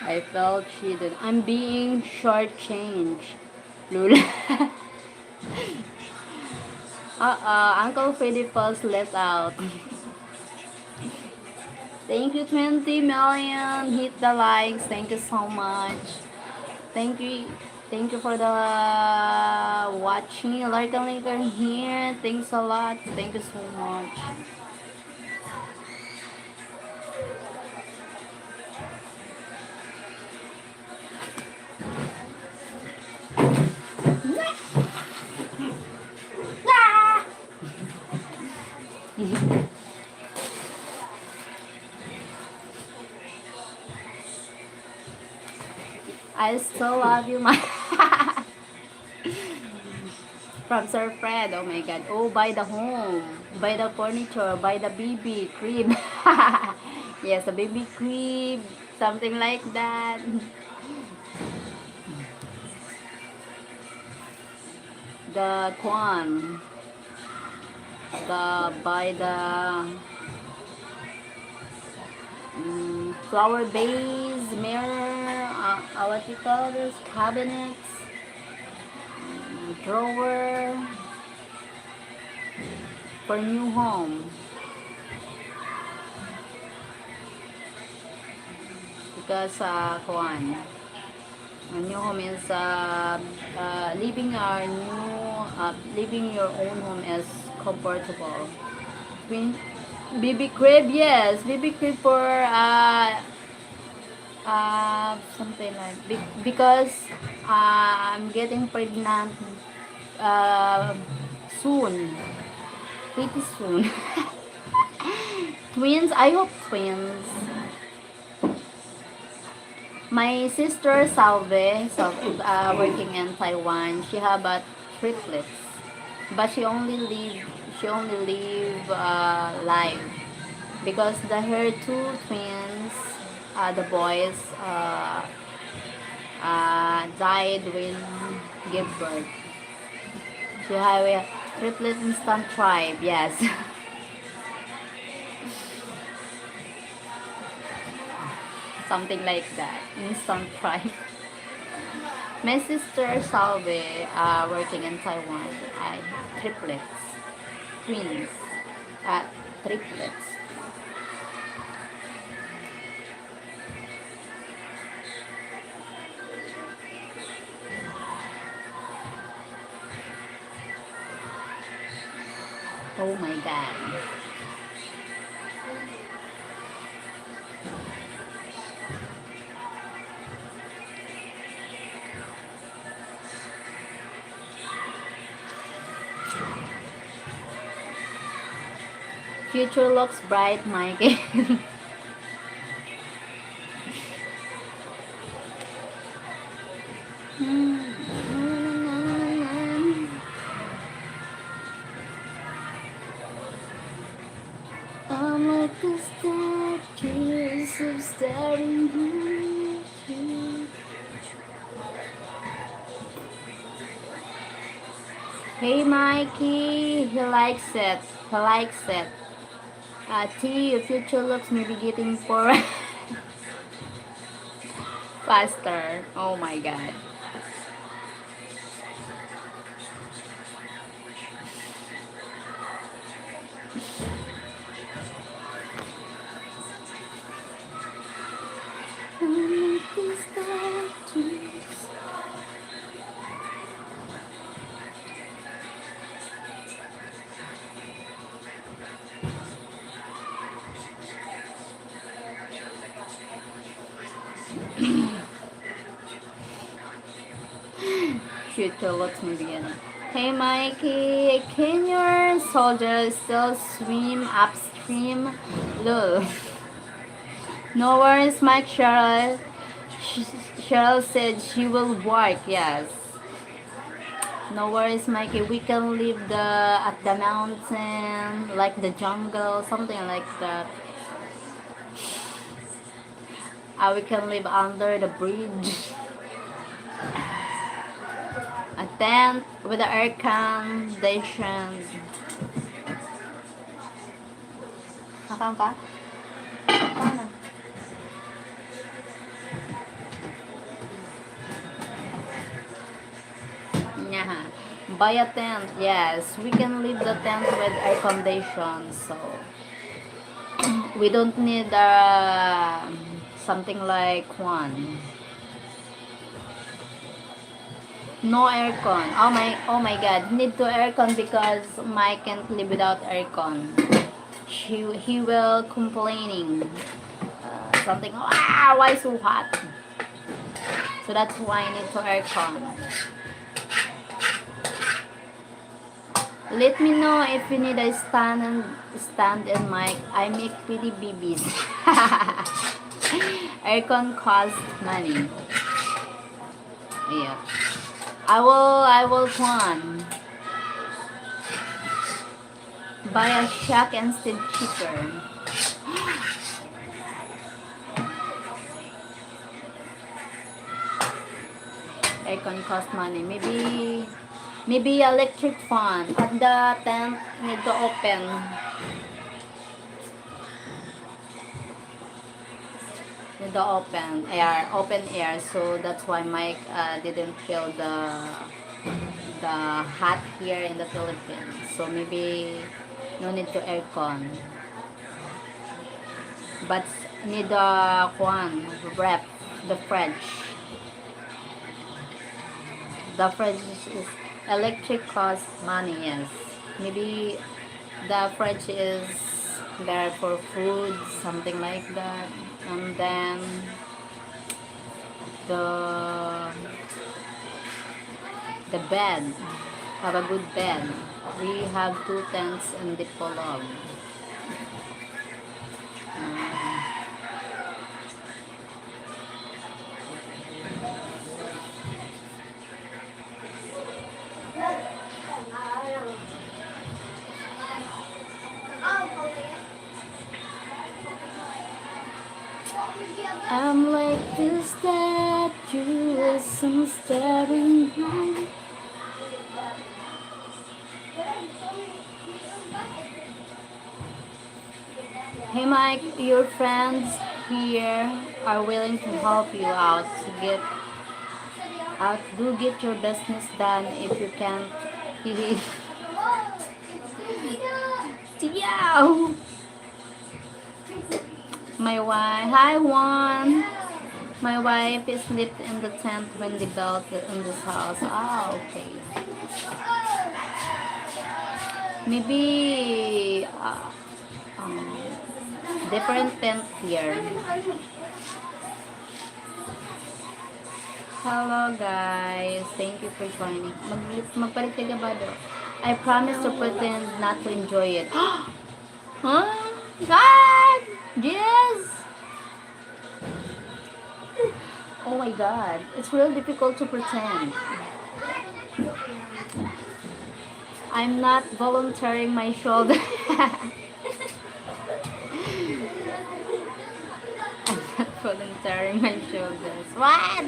I felt cheated. I'm being shortchanged. Lula. Uncle Freddy Falls left out. Thank you, 20 million. Hit the likes. Thank you so much. Thank you. Thank you for the watching. Like and linker here. Thanks a lot. Thank you so much. I still love you, my from Sir Fred. Oh my God. Oh, buy the home, buy the furniture, buy the baby crib. Yes, the baby crib, something like that. The Kwan, the buy the flower base, mirror, what you call this, cabinets, drawer for new home. Because Kwan, a new home is living your own home is comfortable. Twin baby crib, yes, baby crib for something like because I'm getting pregnant uh, soon, pretty soon. Twins, I hope twins. My sister Salve, working in Taiwan, she have triplets, but she only live live because her two twins, the boys, died when give birth. She have a triplet instant tribe, yes. Something like that, instant tribe. My sister Salve, working in Taiwan, triplets, twins, triplets. Oh my God. Future looks bright, Mike. I'm like a statue of staring at you. Hey Mikey, he likes it. He likes it. T, your future looks maybe getting for faster. Oh my God. Shoot, let's move again. Hey Mikey, can your soldier still swim upstream? Lol. No worries, Mike. Cheryl said she will work. Yes. No worries, Mikey. We can live at the mountain, like the jungle, something like that. We can live under the bridge. A tent with the air condition. Nakang ka? Paano? Yeah. Buy a tent. Yes, we can leave the tent with air condition. So we don't need something like one. No aircon. Oh my God. Need to aircon because Mike can't live without aircon. He will complaining. Something. Why so hot? So that's why I need to aircon. Let me know if you need a stand and mic. I make pretty babies. Aircon costs money. Yeah. I will one. Buy a shack instead cheaper. Aircon cost money. Maybe electric fan at the tent need to open. Need to open air. So that's why Mike didn't feel the hot here in the Philippines. So maybe no need to aircon. But need the wrap the fridge. The fridge is electric cost money, yes. Maybe the fridge is there for food, something like that. And then the bed, have a good bed. We have 2 tents in the Polog. I'm like this statue with some staring eyes. Hey Mike, your friends here are willing to help you out to get out. Do get your business done if you can't. Yeah. My wife, hi Juan. My wife is slept in the tent when they built it in this house. Okay. Maybe different tent here. Hello guys, thank you for joining. Magpalit ka ba do? I promise to pretend not to enjoy it. Huh? God! Yes! Oh my God, it's real difficult to pretend. I'm not volunteering my shoulder. I'm not volunteering my shoulders. What?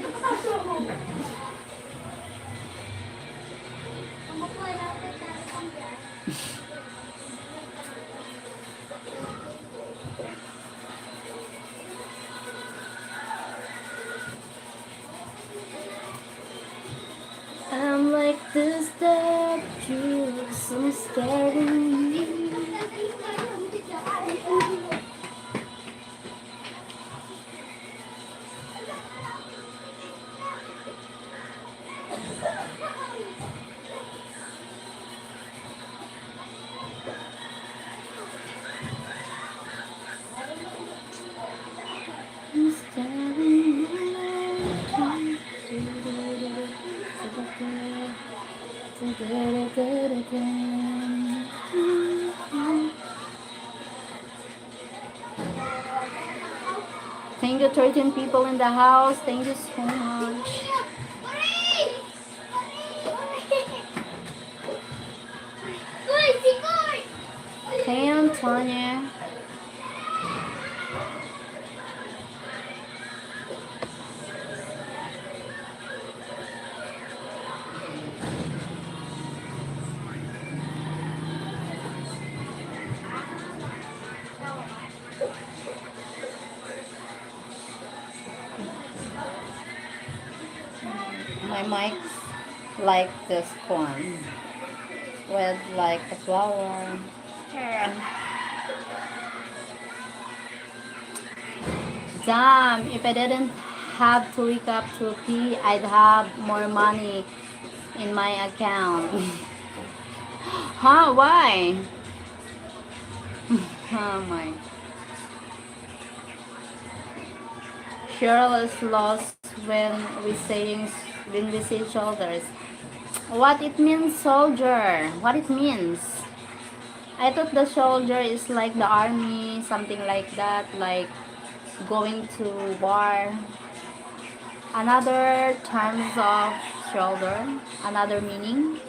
I'm like this statue, some staring. Thank you, 13 people in the house. Thank you so much. Hey, Antonia. My mic's like this one with like a flower. Damn, if I didn't have to wake up to pee, I'd have more money in my account. Huh? Why? Oh my. Cheryl is lost when we say shoulders. What it means, soldier? What it means? I thought the soldier is like the army, something like that, like going to war. Another terms of shoulder, another meaning.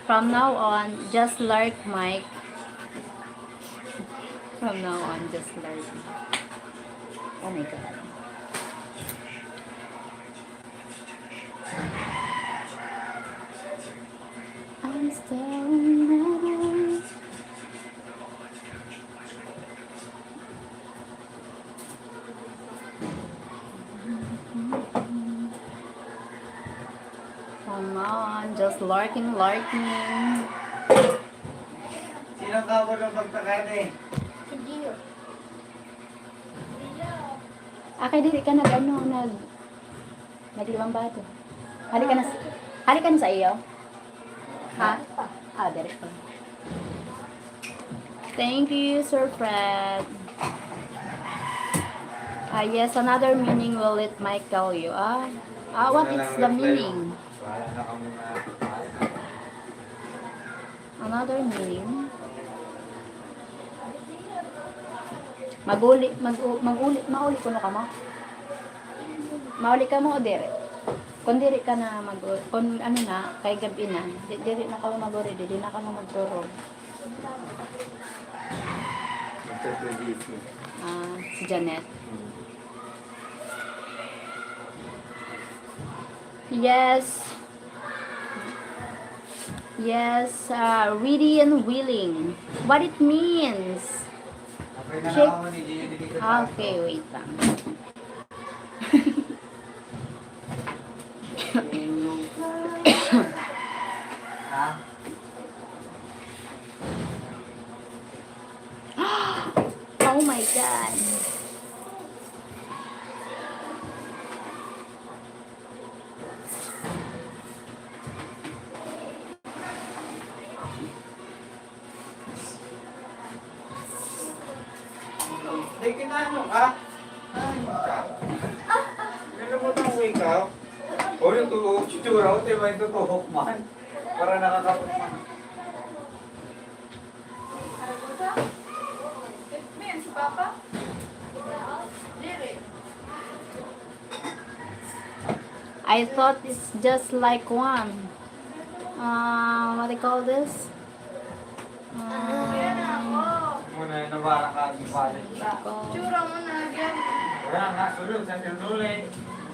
From now on, just like Mike. From now on, just like. Oh my god. I'm staring at us. Come on, just lurking. Sino ka mo ng pagtakan eh? Akay dili ka naglimang bato. Hali ka na sa iyo. Ha? Ah, dire pa. Thank you, Sir Fred. Yes, another meaning will it might tell you. What is the meaning? Wala na kami na. Another meaning. Mauli kuno ka mo? Mauli ka mo o dire? Kung diri ka na kung ano na, kay gabi na, diri na ka mo maguri, diri na ka mo magturog. Si Janet. Yes. Yes, ready and willing. What it means? Check. Okay, wait lang. Oh my god. Hindi kinano ka? Ay, ka. Kailan mo itong wake up? O yung tuhok, chuchura ko, diba yung tuhok man? Para nakakapot man. I thought it's just like one. What do you call this? Muna yung nabara ka, di pala. Tsura mo na agad. Wala nga, sulong sa tinulay.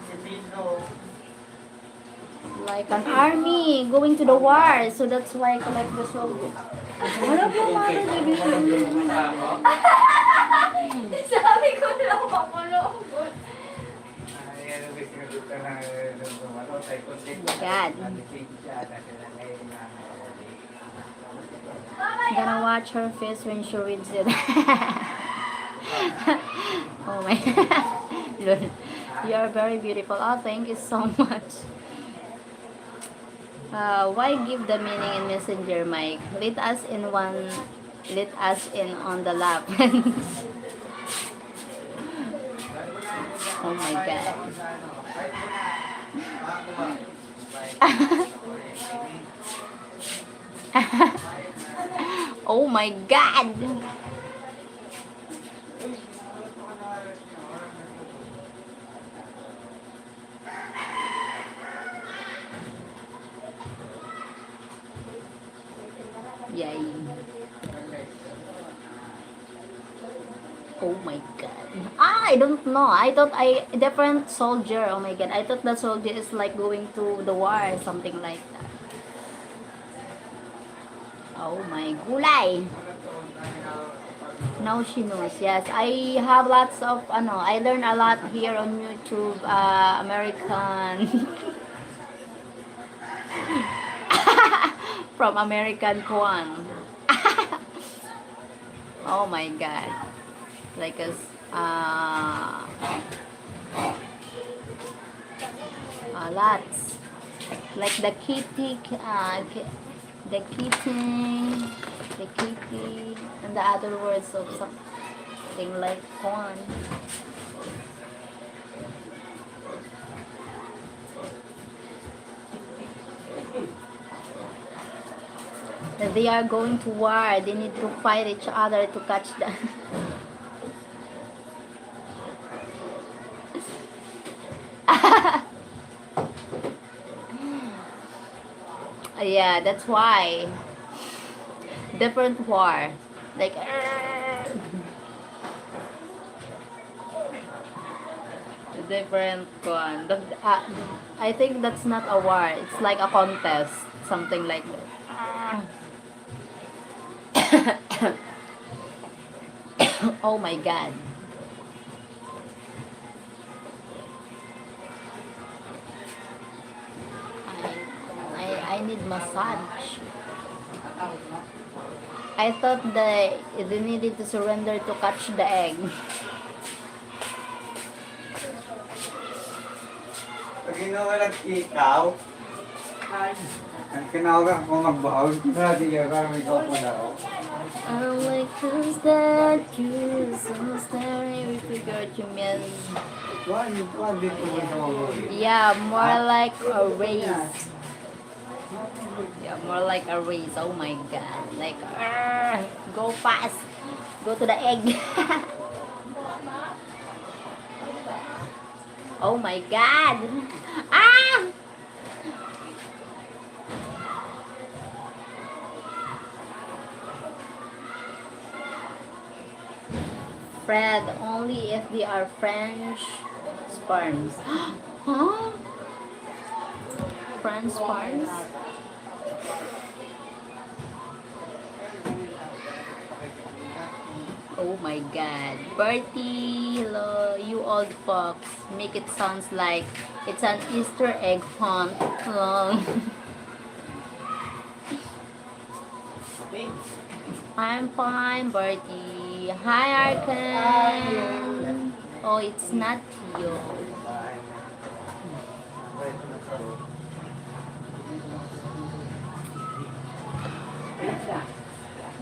Si Tito. Like an army going to the war, so that's why I collect the soldiers. Wala po mara, baby. Sabi ko lang makulong. God. I'm gonna watch her face when she reads it. Oh my god. You are very beautiful. Oh, thank you so much. Why give the meaning in Messenger, Mike? Let us in on the lap. Oh my god. Oh my God! Yay. Oh my God. Ah, I don't know. I thought different soldier. Oh my God. I thought the soldier is like going to the war or something like that. Oh my gulay. Now she knows. Yes, I have lots of I learn a lot here on YouTube. American from American Kwan. Oh my God. Like us lots. Like the kitty, the kitten, the kitty, and the other words of something like corn. That they are going to war. They need to fight each other to catch the. Yeah, that's why. Different war. Like. Different one. I think that's not a war. It's like a contest. Something like that. Oh my God. I need massage. I thought they needed to surrender to catch the egg. Pag inawalan ikaw, ang kinawagan ko magbahaw, hindi ka parang ikaw po na ako. I'm like, who's that? You so staring, we figured you meant. Dito mo sa mga Yeah, more like a race. Yeah, more like a race. Oh my God. Like, go fast. Go to the egg. Oh my God. Ah! Fred, only if they are French sperms. Huh? French sperms? Oh my God. Bertie, hello, you old fox. Make it sounds like it's an Easter egg hunt. I'm fine, Bertie. Hi, Arkan. Oh, it's not you.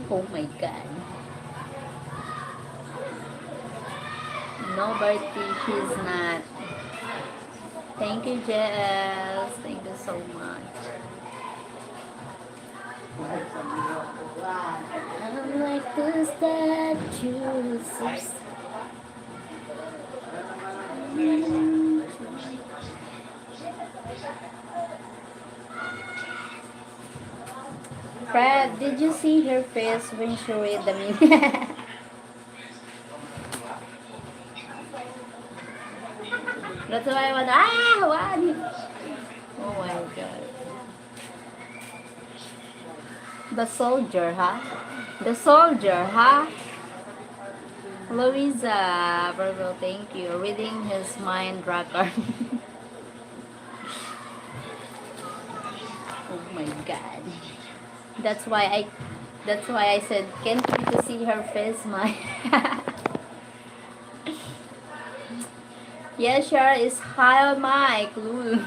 Oh my God. No, Bertie, she's not. Thank you, Jess. Thank you so much. I'm like the statues. Fred, did you see her face when she read the meaning? That's why I went, what? Oh my God. The soldier, huh? The soldier, huh? Louisa, Virgo, thank you. Reading his mind record. Oh my God. That's why I said, can't wait to see her face, my. Yes, Sheryl is high on mic. Lul.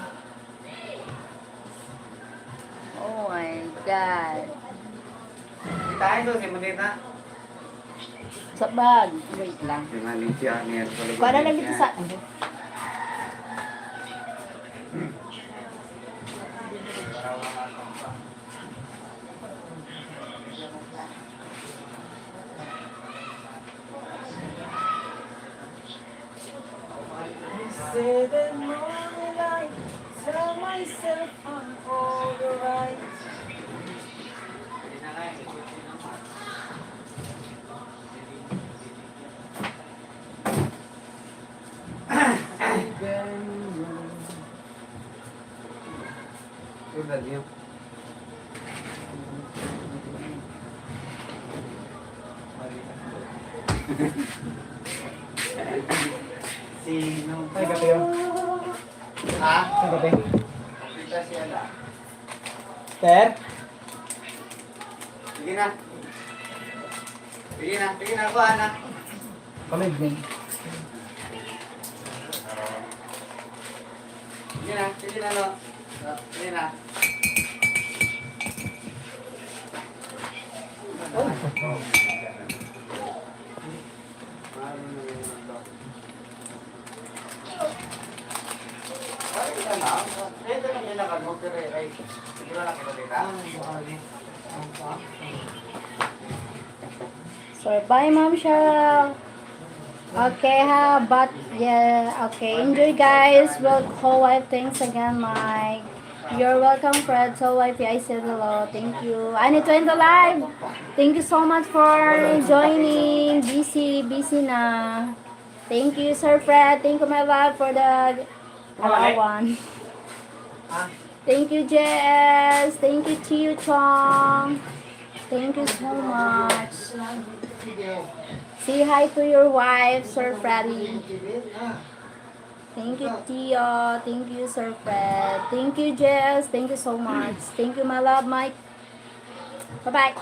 Oh my God. Tayo doon, si Manita. Sa bag. Wait lang. Si Manisya niya. Para lang ito sa... Sino? Ay, kape yun. Ha? Ay, kape. Kita siya na. Ter? Sige na. Sige na. Sige na ako, anak. Kamig din. Sige na. Sige na, no. Sige na. So, bye, Ma'am Cheryl. Okay, ha, but yeah, okay. Enjoy, guys. Well, whole life. Thanks again, Mike. You're welcome, Fred. So, life, I said hello. Thank you. I need to end the live. Thank you so much for joining. Busy na. Thank you, Sir Fred. Thank you, my love, for the one. Thank you, Jess. Thank you, Chiu Chong. Thank you so much. Say hi to your wife, Sir Freddy. Thank you, Tio. Thank you, Sir Fred. Thank you, Jess. Thank you so much. Thank you, my love, Mike. Bye-bye.